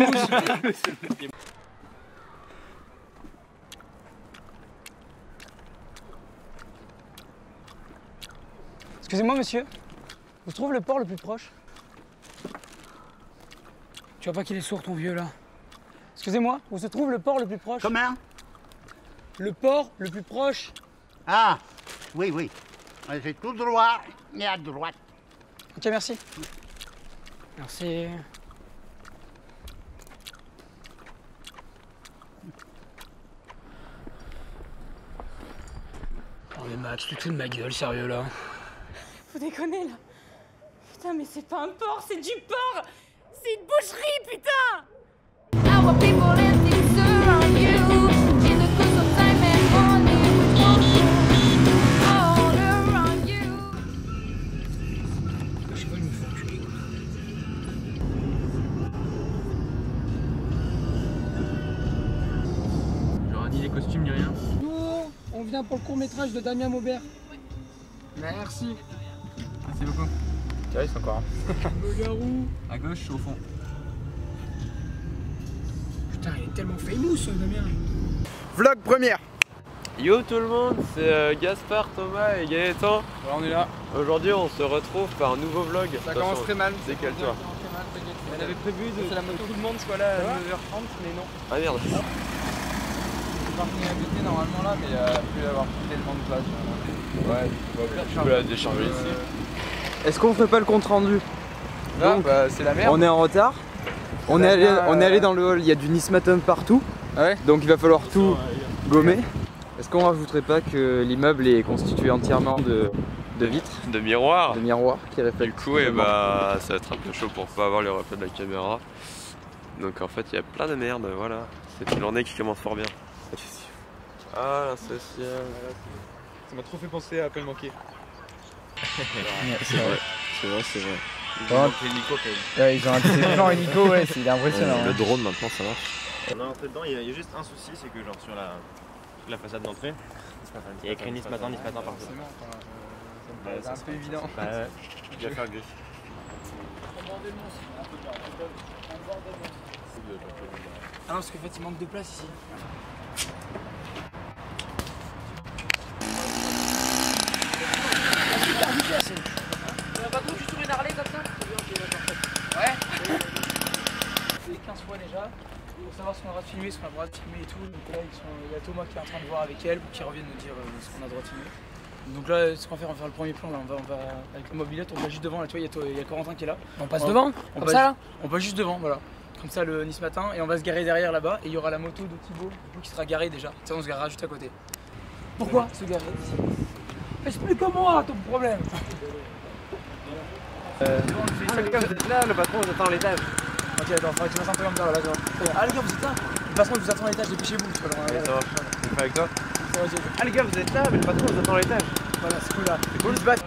[SPEAKER 5] Excusez-moi monsieur, vous trouvez le port le plus proche? Tu vois pas qu'il est sourd ton vieux là? Excusez-moi, où se trouve le port le plus proche?
[SPEAKER 10] Comment?
[SPEAKER 5] Le port le plus proche.
[SPEAKER 10] Ah, oui, oui. C'est tout droit et à droite.
[SPEAKER 5] Ok, merci. Merci. Oh mais Max, tu te fous de ma gueule, sérieux là?
[SPEAKER 6] Faut déconner là. Putain, mais c'est pas un port, c'est du porc. C'est une boucherie, putain. Our people and things around you. In the course of time and money, all around you.
[SPEAKER 5] Je sais pas, je me fais enculer.
[SPEAKER 9] Genre ni les costumes ni rien.
[SPEAKER 5] Nous, on vient pour le court-métrage de Damien Maubert. Merci.
[SPEAKER 9] Merci beaucoup.
[SPEAKER 2] Tiens, ils sont encore.
[SPEAKER 5] Le garou.
[SPEAKER 9] À gauche, au fond.
[SPEAKER 5] Putain, il est tellement famous ce Damien.
[SPEAKER 2] Vlog première.
[SPEAKER 3] Yo tout le monde, c'est Gaspard, Thomas et Gaëtan.
[SPEAKER 2] Voilà, on est là.
[SPEAKER 3] Aujourd'hui on se retrouve pour un nouveau vlog.
[SPEAKER 2] Ça commence très mal.
[SPEAKER 3] Décale-toi.
[SPEAKER 2] On avait prévu de tout le monde soit là à 9h30, mais non.
[SPEAKER 3] Ah merde.
[SPEAKER 2] Le parking est habité normalement là, mais il n'y a plus avoir tellement de place. Ouais,
[SPEAKER 3] Tu peux la décharger ici.
[SPEAKER 2] Est-ce qu'on ferait pas le compte rendu? Là, bah, c'est la merde. On est en retard. On est allé dans le hall, il y a du Nice Matin partout. Ouais. Donc il va falloir tout gommer. Est-ce qu'on rajouterait pas que l'immeuble est constitué entièrement de vitres?
[SPEAKER 3] De miroirs.
[SPEAKER 2] De miroirs qui reflètent.
[SPEAKER 3] Du coup, et bah, ça va être un peu chaud pour pas avoir les reflets de la caméra. Donc en fait, il y a plein de merde, voilà. C'est une journée qui commence fort bien. Ah, la sociale.
[SPEAKER 2] Ça m'a trop fait penser à Appel manqué.
[SPEAKER 3] C'est vrai, c'est vrai, c'est vrai.
[SPEAKER 2] Ils ont un de ces plans hélico, ouais, il est impressionnant.
[SPEAKER 3] Le drone maintenant ça marche.
[SPEAKER 8] On est rentré dedans, il y a juste un souci, c'est que genre sur la façade d'entrée, il y a écrit Nice Matin partout.
[SPEAKER 2] C'est un peu évident.
[SPEAKER 8] Bah ouais, il va faire gaffe.
[SPEAKER 5] Ah non, parce qu'en fait il manque de place ici.
[SPEAKER 6] Pas trop, je suis sur une Harley comme ça.
[SPEAKER 5] Ouais. C'est 15 fois déjà. Pour savoir ce qu'on a le droit de filmer, ce qu'on a le droit de filmer et tout. Donc là, il y a Thomas qui est en train de voir avec elle pour qu'ils reviennent nous dire ce qu'on a le droit de filmer. Donc là, ce qu'on va faire, on va faire le premier plan. Là. On va avec la mobilette, on va juste devant. Là, tu vois, il y a Corentin qui est là. On passe devant. Comme ça là. On passe juste devant, voilà. Comme ça, le Nice Matin. Et on va se garer derrière là-bas. Et il y aura la moto de Thibaut qui sera garée déjà. Tu sais, on se garera juste à côté. Pourquoi se garer ici? Explique-moi ton problème.
[SPEAKER 3] Vous êtes là, le patron vous attend à l'étage.
[SPEAKER 5] Ok, attends, faudrait que tu fasses un peu comme ça, voilà, tu vois. Ah les gars, vous êtes là? Le patron vous attend à l'étage, dépêchez-vous.
[SPEAKER 3] Ça va, c'est pas avec toi.
[SPEAKER 5] Ça va,
[SPEAKER 3] Ah les gars, vous êtes là, mais le patron vous attend à l'étage.
[SPEAKER 5] voilà, c'est cool là.
[SPEAKER 3] C'est cool, se battre.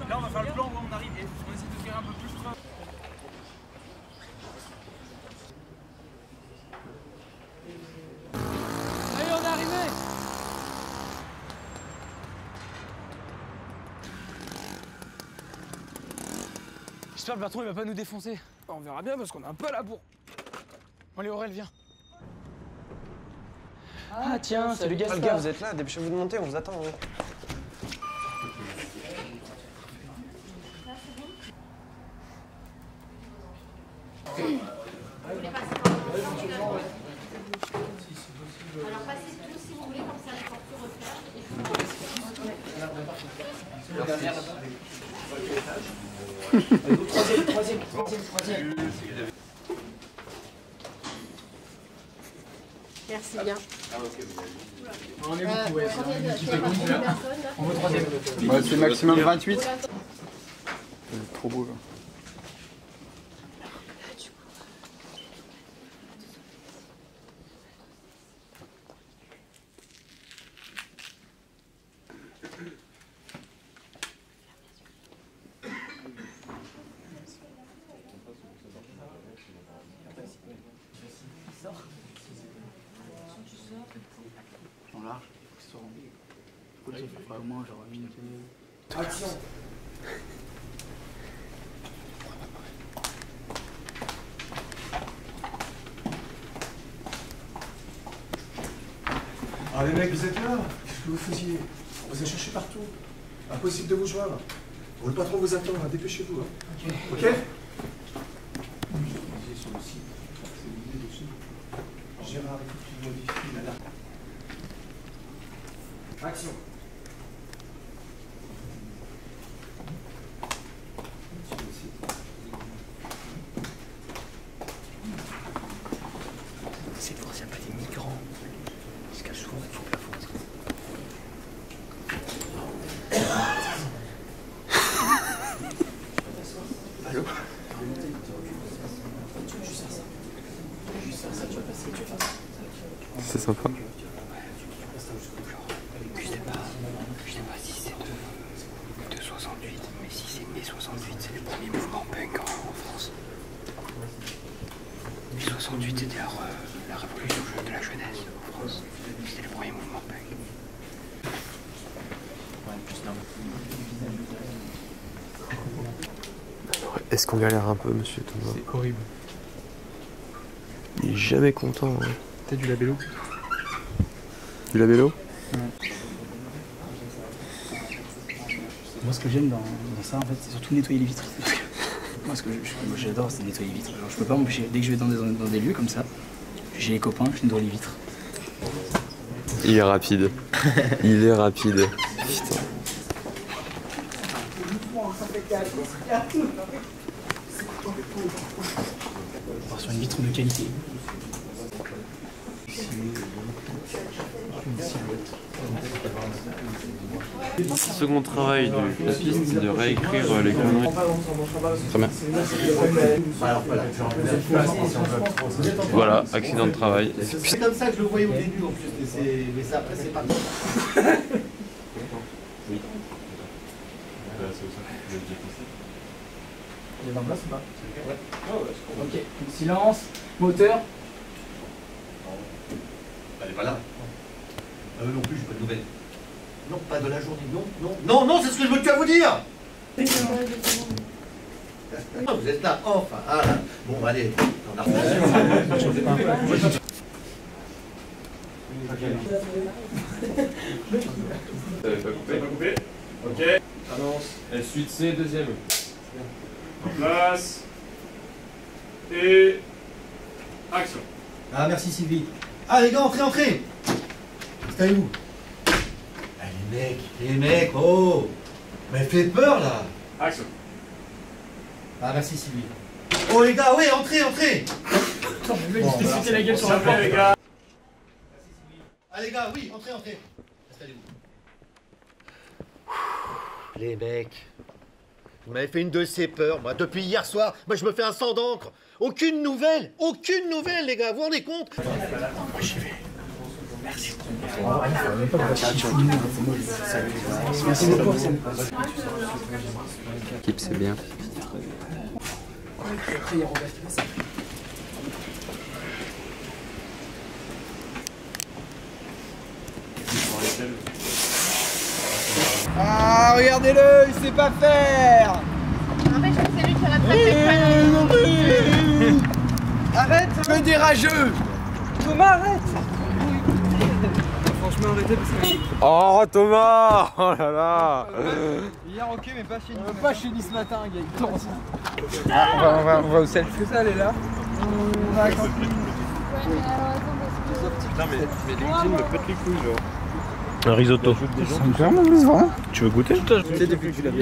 [SPEAKER 5] Là, on va faire le plan où on arrive et on essaie de faire un peu plus train. Allez, on est arrivé! J'espère que le patron il va pas nous défoncer. On verra bien parce qu'on est un peu à la bourre. Allez, Aurel, viens. Ah tiens, salut Gaspard.
[SPEAKER 7] Les gars, vous êtes là, dépêchez-vous de monter, on vous attend. Ouais.
[SPEAKER 6] Alors passez tous si vous voulez, comme ça les portes se referment.
[SPEAKER 5] Troisième.
[SPEAKER 6] Merci bien.
[SPEAKER 5] On est beaucoup, ouais. On veut troisième.
[SPEAKER 2] Ouais, c'est maximum 28. C'est trop beau là.
[SPEAKER 5] au moins j'aurais mis.
[SPEAKER 7] Action. Ah les mecs, vous êtes là? Qu'est-ce que vous faisiez? On vous a cherché partout. Impossible de vous joindre. Le patron vous attend, hein. Dépêchez-vous. Hein. Ok. Gérard, tu modifies la date. Action.
[SPEAKER 5] C'est de voir s'il n'y a pas des migrants. Ils se cachent souvent sous le plafond. Allô?
[SPEAKER 3] C'est sympa.
[SPEAKER 5] Je sais pas si c'est de 68, mais si c'est mai 68, c'est le premier mouvement punk en France. Mai 68, c'était la révolution de la jeunesse en France. C'était le premier mouvement punk.
[SPEAKER 3] Est-ce qu'on galère un peu, monsieur Thomas?
[SPEAKER 9] C'est horrible.
[SPEAKER 3] Il est jamais content. Hein.
[SPEAKER 9] T'as du labello?
[SPEAKER 3] Du labello?
[SPEAKER 5] Ouais. Moi, ce que j'aime dans ça, en fait, c'est surtout nettoyer les vitres. Moi, ce que j'adore, c'est nettoyer les vitres. Alors, je peux pas m'empêcher. Dès que je vais dans des lieux comme ça, j'ai les copains, je nettoie les vitres.
[SPEAKER 3] Il est rapide. Il est rapide. Putain.
[SPEAKER 5] On part sur une vitre de qualité.
[SPEAKER 3] Second travail de la piste, c'est de réécrire les conneries. Très bien. Voilà, accident de travail.
[SPEAKER 10] C'est comme ça que je le voyais au début en plus, mais ça, après c'est parti.
[SPEAKER 8] Oui.
[SPEAKER 5] Il est dans place ou pas? Ouais. Ok, silence, moteur.
[SPEAKER 10] Elle est pas là. Non plus, j'ai pas de nouvelles. Non, pas de la journée, non, c'est ce que je veux te vous dire. Vous êtes là, enfin, ah là. Bon, allez, on a
[SPEAKER 8] pas coupé. Ok. Annonce. Et suite C, deuxième. En place. Et. Action.
[SPEAKER 10] Ah, merci Sylvie. Ah, les gars, entrez. Installez-vous. Ah, les mecs, oh. Mais faites peur, là.
[SPEAKER 8] Action.
[SPEAKER 10] Ah, merci Sylvie. Oh, les gars, oui, entrez.
[SPEAKER 5] Attends, mais le mec, il s'est sauté la gueule sur la porte,
[SPEAKER 8] les gars.
[SPEAKER 10] Ah, les gars, oui, entrez. Installez-vous. Les mecs. Vous m'avez fait une de ces peurs, moi. Depuis hier soir, moi, je me fais un sang d'encre. Aucune nouvelle, les gars. Vous vous rendez compte?
[SPEAKER 5] Moi, j'y vais. Merci. Merci beaucoup.
[SPEAKER 3] L'équipe, c'est bien.
[SPEAKER 2] Ah, regardez-le, il sait pas faire.
[SPEAKER 6] N'empêche que c'est lui qui rattrape les panneaux.
[SPEAKER 2] Arrête, que des rageux. Thomas, arrête. Franchement, arrêtez parce que...
[SPEAKER 3] Oh Thomas. Oh là là.
[SPEAKER 2] Hier, ok, mais pas fini. Pas fini ce matin, gars. Ah, on va au selfie. Est-ce que ça, elle est là? On va à la cantine.
[SPEAKER 8] Putain, mais LinkedIn me pète les couilles, genre.
[SPEAKER 9] Un risotto.
[SPEAKER 8] Tu veux goûter?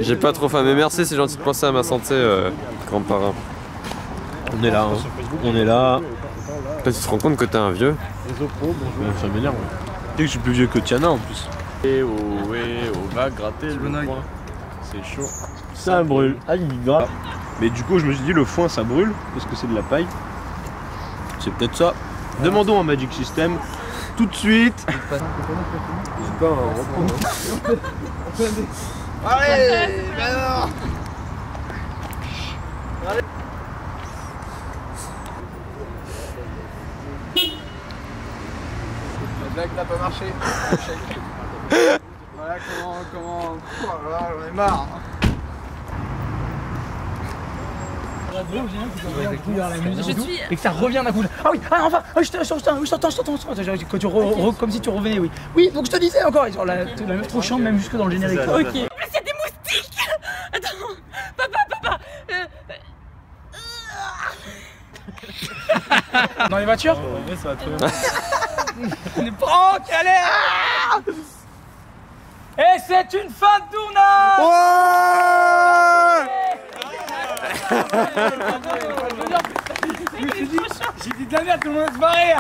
[SPEAKER 3] J'ai pas trop faim, mais merci, c'est gentil de penser à ma santé, grand parrain.
[SPEAKER 8] On est là, hein. On est là.
[SPEAKER 3] Toi, tu te rends compte que t'es un vieux?
[SPEAKER 8] Ça m'énerve. Tu sais que je suis plus vieux que Tiana en plus. Et on va gratter le foin. C'est chaud. Ça brûle. Ah, il gratte. Mais du coup, je me suis dit, le foin ça brûle parce que c'est de la paille. C'est peut-être ça. Demandons à Magic System tout de suite.
[SPEAKER 2] Allez, alors. La blague n'a pas marché. Voilà, comment... Oh là là, j'en ai marre.
[SPEAKER 5] Je suis... Et que ça revient d'un coup. Ah oui, ah enfin, je t'entends. Quand tu comme si tu revenais, oui. Oui, donc je te disais encore, genre la meuf trop chiante, même jusque dans le générique. Ok.
[SPEAKER 6] C'est des moustiques. Attends, papa.
[SPEAKER 5] Dans les voitures?
[SPEAKER 8] Ouais, ça va très bien.
[SPEAKER 5] On est pas en galère. Et c'est une fin de tournage. J'ai dit de la merde, tout le monde va se barrer.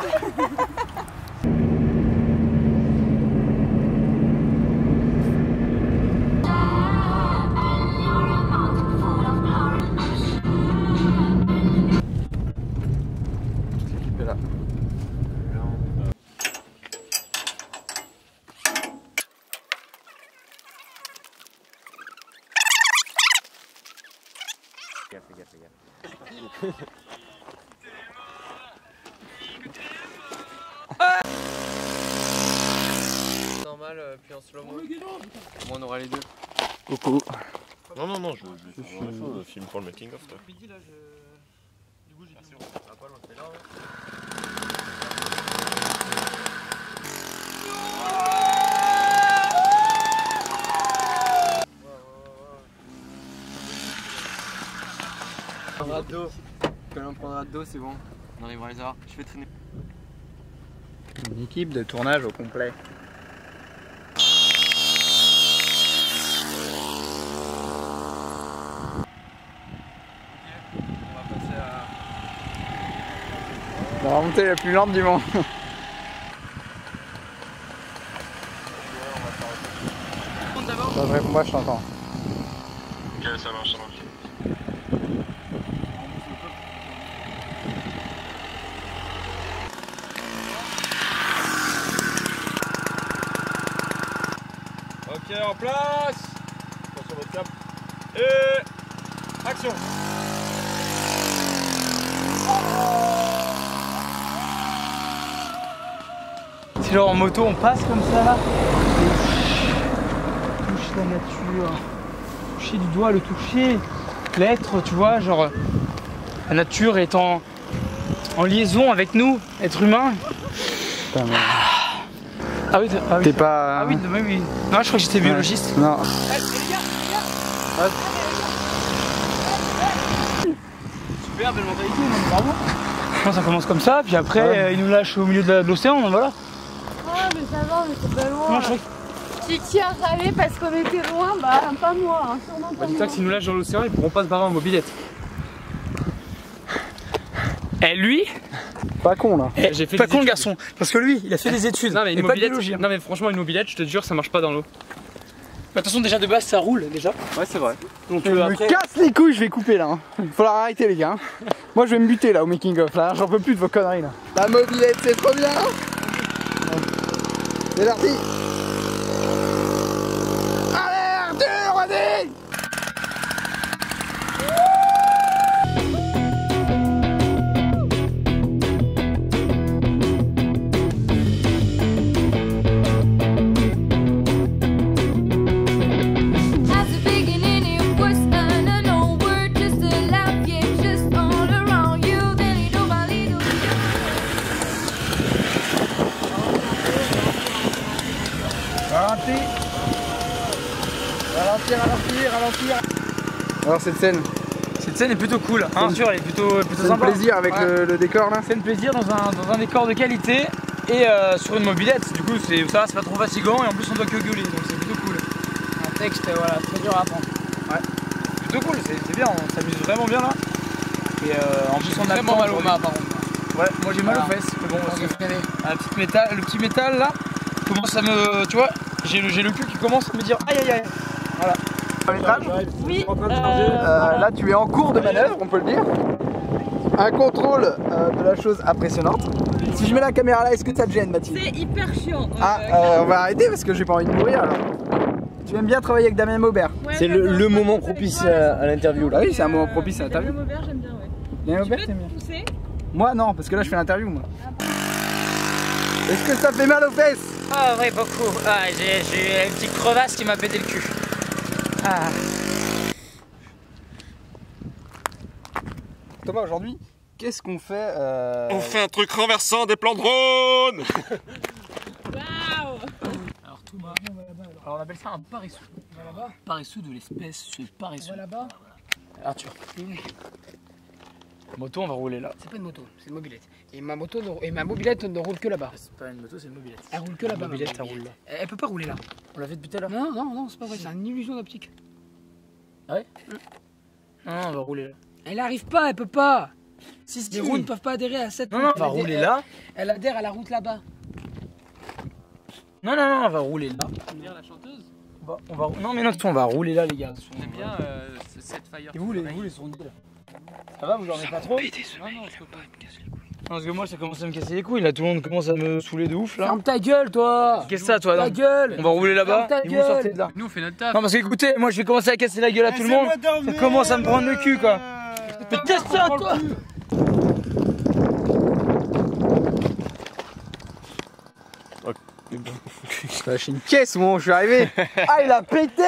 [SPEAKER 2] L'équipe est là.
[SPEAKER 4] Normal, puis en slow-mo. On aura les deux.
[SPEAKER 2] Coucou.
[SPEAKER 8] Non, je filme pour le making of toi.
[SPEAKER 5] Midi là, du coup j'ai dit
[SPEAKER 4] pas loin, c'est là. On prendra de dos. Quand on prendra de dos, c'est bon. On arrivera à les avoir. Je vais traîner.
[SPEAKER 2] Une équipe de tournage au complet. La remontée la plus lente du monde. Moi je t'entends.
[SPEAKER 8] Ok, ça marche. Ok, en place. Attention votre cap. Et action.
[SPEAKER 5] Si genre en moto on passe comme ça là, touche la nature, toucher du doigt, le toucher, l'être, tu vois, genre la nature est en liaison avec nous, être humain.
[SPEAKER 2] Putain, mais...
[SPEAKER 5] Ah oui,
[SPEAKER 2] t'es pas...
[SPEAKER 5] Ah oui, oui. Non, je crois que j'étais biologiste.
[SPEAKER 2] Non.
[SPEAKER 5] Super, belle mentalité, bravo. Je pense que ça commence comme ça, puis après ils nous lâchent au milieu de l'océan, voilà.
[SPEAKER 11] Ah mais ça va, mais c'est pas loin.
[SPEAKER 5] Non, je crois
[SPEAKER 11] Tu t'y as râlé parce qu'on était loin, bah pas moi, hein, sûrement pas
[SPEAKER 9] dis-toi
[SPEAKER 11] moi.
[SPEAKER 9] que s'ils nous lâchent dans l'océan, ils pourront pas se barrer en mobilette.
[SPEAKER 5] Eh lui,
[SPEAKER 2] Pas con là.
[SPEAKER 9] J'ai fait
[SPEAKER 5] pas
[SPEAKER 9] des
[SPEAKER 5] con le
[SPEAKER 9] études.
[SPEAKER 5] garçon, parce que lui, il a fait des études.
[SPEAKER 9] Non mais une
[SPEAKER 5] pas de
[SPEAKER 9] mobilette,
[SPEAKER 5] biologie, hein.
[SPEAKER 9] non mais franchement une mobilette, je te jure, ça marche pas dans l'eau.
[SPEAKER 5] De toute façon déjà de base ça roule déjà.
[SPEAKER 9] Ouais c'est vrai.
[SPEAKER 5] Donc
[SPEAKER 2] Je me
[SPEAKER 5] après...
[SPEAKER 2] casse les couilles, je vais couper là. Hein. Faut l'arrêter les gars. Moi je vais me buter là au making of là, j'en peux plus de vos conneries là. La mobilette c'est trop bien. C'est parti. Allez Arthur, vas-y. Ralentir. Alors cette scène
[SPEAKER 5] est plutôt cool, hein, Arthur, elle est plutôt
[SPEAKER 2] c'est
[SPEAKER 5] sympa.
[SPEAKER 2] un plaisir avec le décor là.
[SPEAKER 5] C'est un plaisir dans un décor de qualité et sur une mobilette, du coup c'est pas trop fatigant et en plus on doit que gueuler, donc c'est plutôt cool. Un texte voilà, très dur à apprendre. Ouais. Plutôt cool, c'est bien, on s'amuse vraiment bien là. Et en plus on a vraiment mal aux mains par contre. Ouais, moi j'ai mal aux fesses, mais bon, le petit métal là commence à me. Tu vois, j'ai le cul qui commence à me dire aïe aïe aïe. Voilà.
[SPEAKER 11] Oui,
[SPEAKER 2] là tu es en cours de manœuvre, on peut le dire. Un contrôle de la chose impressionnante. Si je mets la caméra là, est-ce que ça te gêne Mathilde?
[SPEAKER 11] c'est hyper chiant.
[SPEAKER 2] On va arrêter parce que j'ai pas envie de mourir alors. Tu aimes bien travailler avec Damien Maubert?
[SPEAKER 11] C'est le moment propice à
[SPEAKER 2] l'interview là. Oui, c'est un moment propice à l'interview.
[SPEAKER 11] Damien Maubert, j'aime bien, ouais.
[SPEAKER 2] Damien
[SPEAKER 11] Tu
[SPEAKER 2] Maubert,
[SPEAKER 11] peux
[SPEAKER 2] t'aimes bien?
[SPEAKER 11] te pousser?
[SPEAKER 2] Moi non, parce que là je fais l'interview moi. Est-ce que ça fait mal aux fesses?
[SPEAKER 5] Ah oui, beaucoup. Ah, j'ai eu une petite crevasse qui m'a pété le cul. Ah.
[SPEAKER 2] Thomas, aujourd'hui, qu'est-ce qu'on fait
[SPEAKER 3] On fait un truc renversant, des plans drone.
[SPEAKER 5] Alors Thomas, alors on appelle ça un paressou. Paressou de l'espèce paressou. On va là-bas. Arthur. Moto, on va rouler là. C'est pas une moto, c'est une mobilette. Et ma mobilette ne roule que là-bas. C'est pas une moto, c'est une mobilette. Elle roule que là-bas. La mobilette, elle roule là. Elle peut pas rouler là. On l'a fait depuis tout à l'heure. Non, non, non, c'est pas vrai, c'est une illusion d'optique. Ah ouais? Non, on va rouler là. Elle arrive pas, elle peut pas. Si. Les roues ne peuvent pas adhérer à cette route. Non, on va rouler là. Elle adhère à la route là-bas. Non, non, non, on va rouler là. La chanteuse? Non, mais non, on va rouler là, les gars. J'aime bien cette fire. Et vous, les sourdis là? Ça va, vous en avez pas trop? Non, non, je peux pas me casser les couilles. Non, parce que moi, ça commence à me casser les couilles. Là, tout le monde commence à me saouler de ouf là. Ferme ta gueule, toi! Qu'est-ce que ça, toi? Ta gueule! On va rouler là-bas et vous sortez de là. Nous, on fait notre taf. Non, parce que écoutez, moi, je vais commencer à casser la gueule à tout le monde. Ça commence à me prendre le cul, quoi. Mais qu'est-ce que ça, toi?
[SPEAKER 2] J'ai lâché une caisse au moment où je suis arrivé. Ah, il a pété!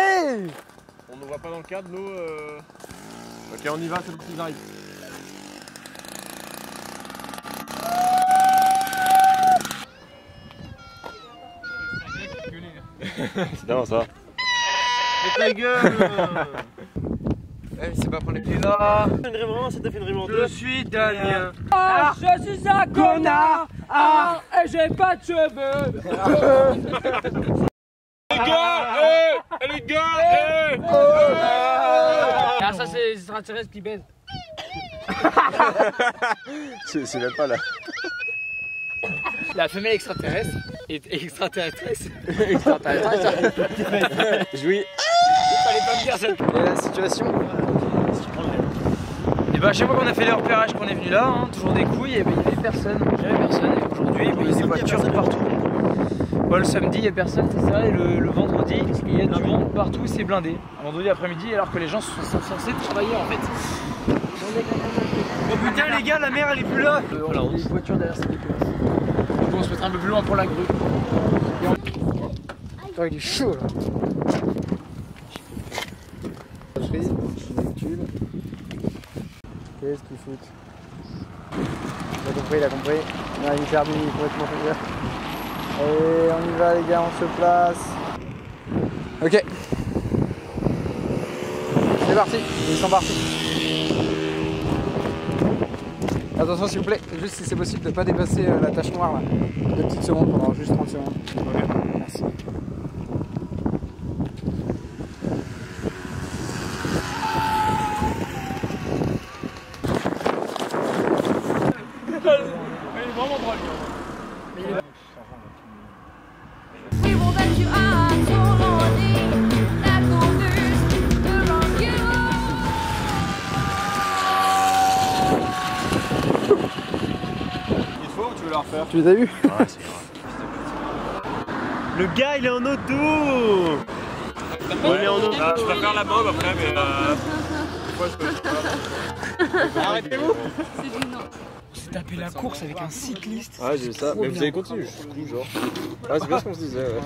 [SPEAKER 8] On ne voit pas dans le cadre, nous. Ok, on y va, c'est le petit arrive. C'est bien ça.
[SPEAKER 7] Mais ta gueule!
[SPEAKER 4] C'est pas prendre les pieds
[SPEAKER 7] là. Vraiment, ça t'a fait une rime en deux. Je suis Damien.
[SPEAKER 5] Ah, je suis un connard. Ah, et j'ai pas de cheveux.
[SPEAKER 3] Les gars, les gars,
[SPEAKER 5] Ah, ça, c'est les extraterrestres qui baisent.
[SPEAKER 8] C'est même pas là.
[SPEAKER 5] La femelle extraterrestre est extraterrestre.
[SPEAKER 8] Oui.
[SPEAKER 5] Il fallait pas me dire ça.
[SPEAKER 2] Et la situation?
[SPEAKER 1] Et bah, à chaque fois qu'on a fait les repérages qu'on est venu là, hein, toujours des couilles, et bah, il y avait personne. J'avais personne. Et aujourd'hui, bah, il y a des voitures de partout. Bah, le samedi, il n'y a personne, c'est ça. Et le vendredi, il y a du monde partout, c'est blindé. Un vendredi après-midi, alors que les gens sont censés travailler en fait.
[SPEAKER 7] Oh putain, les gars, la mer elle est plus là.
[SPEAKER 1] Voilà, on a des voitures derrière, c'est dégueulasse. Donc on se mettra un peu plus loin pour la grue.
[SPEAKER 2] Oh, il est chaud là. Qu'est-ce qu'il fout? Il a compris. Non, il est perdu, il est complètement fou. Allez, on y va les gars, on se place. Ok. C'est parti, ils sont partis. Attention s'il vous plaît, juste si c'est possible de ne pas dépasser la tache noire là. 2 petites secondes pendant juste 30 secondes. Ok, merci. Tu les as vus?
[SPEAKER 8] Ouais, c'est grave.
[SPEAKER 7] Le gars il est en auto. Il est en auto.
[SPEAKER 3] Je préfère la mob après, mais
[SPEAKER 7] arrêtez-vous.
[SPEAKER 11] C'est gênant.
[SPEAKER 5] On s'est tapé la course avec un cycliste.
[SPEAKER 8] Ouais, j'ai ça. Mais vous avez continué jusqu'au coup, genre. Ouais, c'est bien ce qu'on se disait. Ouais.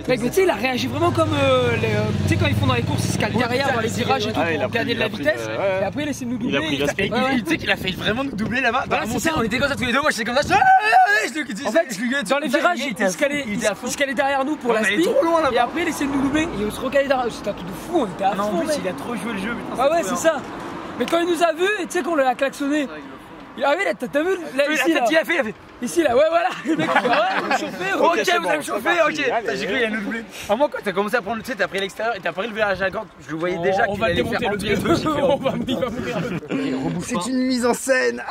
[SPEAKER 5] Mec, mais tu sais, il a réagi vraiment comme tu sais, quand ils font dans les courses, ils se calent derrière dans les virages et tout pour garder de la vitesse. Et après, il essaie de nous doubler.
[SPEAKER 1] Tu sais qu'il a failli vraiment nous doubler là-bas. On était comme ça tous les deux, moi j'étais comme ça.
[SPEAKER 5] En fait, dans les virages, il se calait derrière nous pour la speed. Et après, il essaie de nous doubler. Et on se recalait derrière. C'était un truc de fou, on était à fond.
[SPEAKER 1] En plus, il a trop joué le jeu.
[SPEAKER 5] Ah ouais, c'est ça. Mais quand il nous a vus, et tu sais qu'on l'a klaxonné. Il a vu, t'as vu là, ici, là.
[SPEAKER 1] Il a fait.
[SPEAKER 5] Ici là, ouais voilà. Le mec, vous me chauffez,
[SPEAKER 1] ok, vous allez me chauffer, ok. J'ai cru qu'il allait nous doubler. Ah, moi, quand t'as commencé à prendre, tu sais, t'as pris l'extérieur et t'as pris le virage à la corde, je le voyais déjà qu'il allait faire rentrer le truc.
[SPEAKER 5] On va mourir.
[SPEAKER 2] C'est une mise en scène.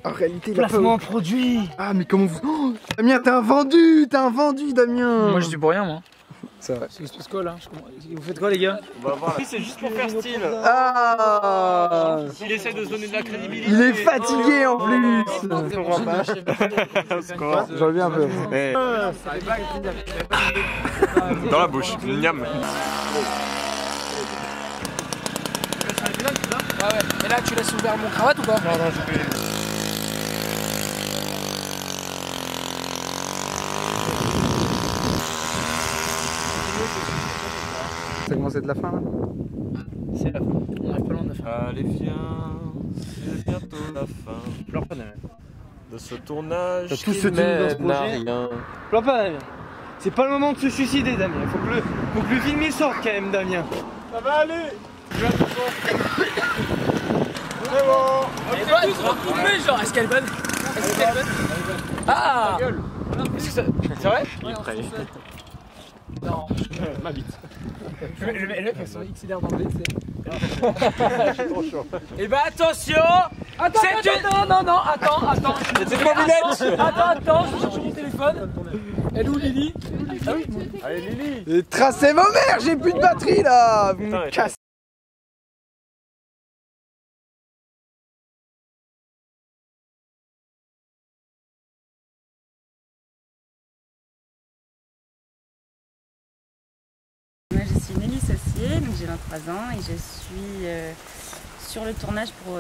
[SPEAKER 2] En réalité, il a
[SPEAKER 5] placement produit.
[SPEAKER 2] Ah, mais comment vous. Oh, Damien, t'es un vendu, Damien.
[SPEAKER 1] Moi, je suis pour rien, moi.
[SPEAKER 2] Ça va.
[SPEAKER 5] C'est ce quoi là?
[SPEAKER 1] Vous faites quoi, les gars?
[SPEAKER 7] On va voir là. C'est juste pour faire style.
[SPEAKER 2] Ah,
[SPEAKER 7] Il essaie de se donner de la crédibilité.
[SPEAKER 2] il est fatigué en plus. J'en reviens un peu.
[SPEAKER 3] dans la bouche. Miam.
[SPEAKER 5] Ouais, mais là tu laisses ouvert mon cravate ou pas?
[SPEAKER 7] Non, je peux.
[SPEAKER 2] C'est comment, c'est de la fin là?
[SPEAKER 1] C'est la fin. On arrive pas loin de la fin.
[SPEAKER 8] Allez viens, c'est bientôt la fin.
[SPEAKER 1] Pleure pas Damien.
[SPEAKER 8] De ce tournage
[SPEAKER 1] T'as tout ce dans ce projet. Pleure pas Damien. C'est pas le moment de se suicider Damien. Faut que le film il sorte quand même Damien. Ça va aller. C'est bon.
[SPEAKER 5] Et toi, tu te retrouves genre, est-ce qu'elle est bonne? Est-ce qu'elle est bonne? Ah!
[SPEAKER 1] Est-ce que ça... C'est vrai?
[SPEAKER 5] Il est prêt. Non.
[SPEAKER 1] Ma bite.
[SPEAKER 5] Le mec avec son XLR dans le blé, c'est...
[SPEAKER 1] Je suis trop chaud.
[SPEAKER 5] Et bah attention! Attends, attends.
[SPEAKER 1] C'est pas Villette.
[SPEAKER 5] Attends, je cherche mon téléphone. Elle est où Lily?
[SPEAKER 1] Ah oui. Allez Lily.
[SPEAKER 2] Tracez vos mères, j'ai plus de batterie là. Vous me cassez.
[SPEAKER 12] Moi je suis Nelly Saucier, donc j'ai 23 ans et je suis sur le tournage pour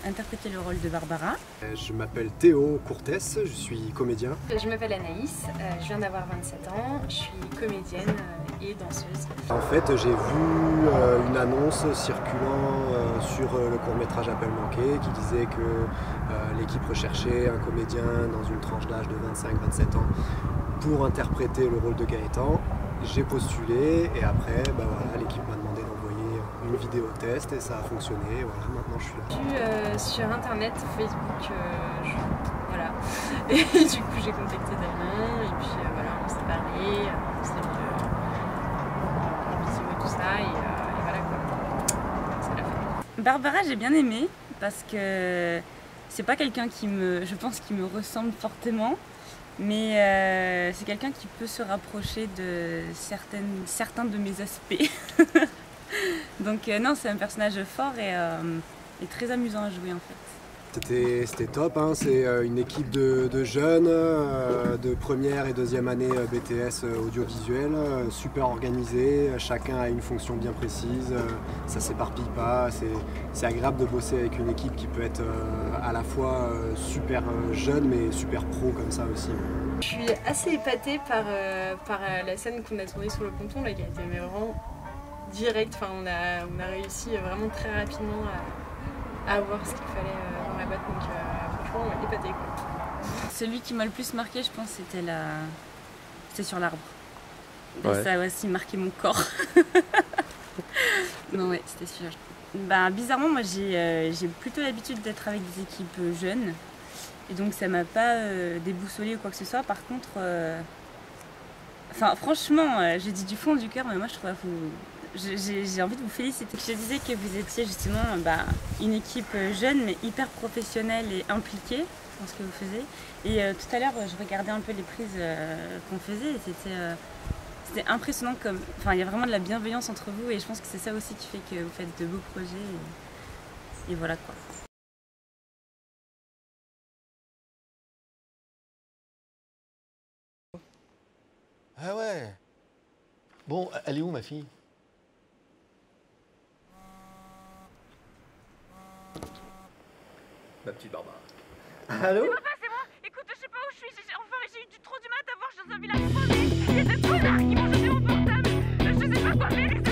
[SPEAKER 12] interpréter le rôle de Barbara.
[SPEAKER 7] Je m'appelle Théo Courtès, je suis comédien.
[SPEAKER 13] Je m'appelle Anaïs, je viens d'avoir 27 ans, je suis comédienne et danseuse.
[SPEAKER 7] En fait, j'ai vu une annonce circulant sur le court-métrage Appel manqué qui disait que l'équipe recherchait un comédien dans une tranche d'âge de 25-27 ans pour interpréter le rôle de Gaëtan. J'ai postulé et après, voilà, l'équipe m'a demandé d'envoyer une vidéo test et ça a fonctionné. Voilà, maintenant je suis là.
[SPEAKER 13] Je suis sur internet, Facebook, voilà. Et du coup j'ai contacté Damien et puis voilà, on s'est parlé, on s'est vu en visio et tout ça et voilà quoi. Ça l'a fait.
[SPEAKER 12] Barbara j'ai bien aimé parce que c'est pas quelqu'un qui je pense qui me ressemble fortement. Mais c'est quelqu'un qui peut se rapprocher de certains de mes aspects. Donc non, c'est un personnage fort et très amusant à jouer en fait.
[SPEAKER 7] C'était top, hein. C'est une équipe de jeunes de première et deuxième année BTS audiovisuel, super organisée, chacun a une fonction bien précise, ça s'éparpille pas, c'est agréable de bosser avec une équipe qui peut être à la fois super jeune mais super pro comme ça aussi.
[SPEAKER 13] Je suis assez épatée par la scène qu'on a tournée sur le ponton là, qui a été vraiment direct, enfin, on a réussi vraiment très rapidement à avoir ce qu'il fallait dans la boîte, donc franchement on est épaté quoi.
[SPEAKER 12] Celui qui m'a le plus marqué je pense c'était sur l'arbre.
[SPEAKER 3] Ouais.
[SPEAKER 12] Ça a aussi marqué mon corps. Non ouais, c'était sûr. Bah, bizarrement moi j'ai plutôt l'habitude d'être avec des équipes jeunes et donc ça m'a pas déboussolé ou quoi que ce soit. Par contre, enfin franchement je dis du fond du cœur mais moi je trouve j'ai envie de vous féliciter. Je disais que vous étiez justement une équipe jeune mais hyper professionnelle et impliquée dans ce que vous faisiez. Et tout à l'heure, je regardais un peu les prises qu'on faisait et c'était impressionnant. Enfin, il y a vraiment de la bienveillance entre vous et je pense que c'est ça aussi qui fait que vous faites de beaux projets. Et voilà quoi.
[SPEAKER 10] Ah ouais. Bon, elle est où ma fille?
[SPEAKER 3] Ma petite Barbara.
[SPEAKER 10] Allô?
[SPEAKER 6] C'est moi. Écoute, je sais pas où je suis. J'ai eu trop du mal à voir. Je suis dans un village paumé. Il y a des connards qui m'ont jeté mon portable. Je sais pas quoi faire.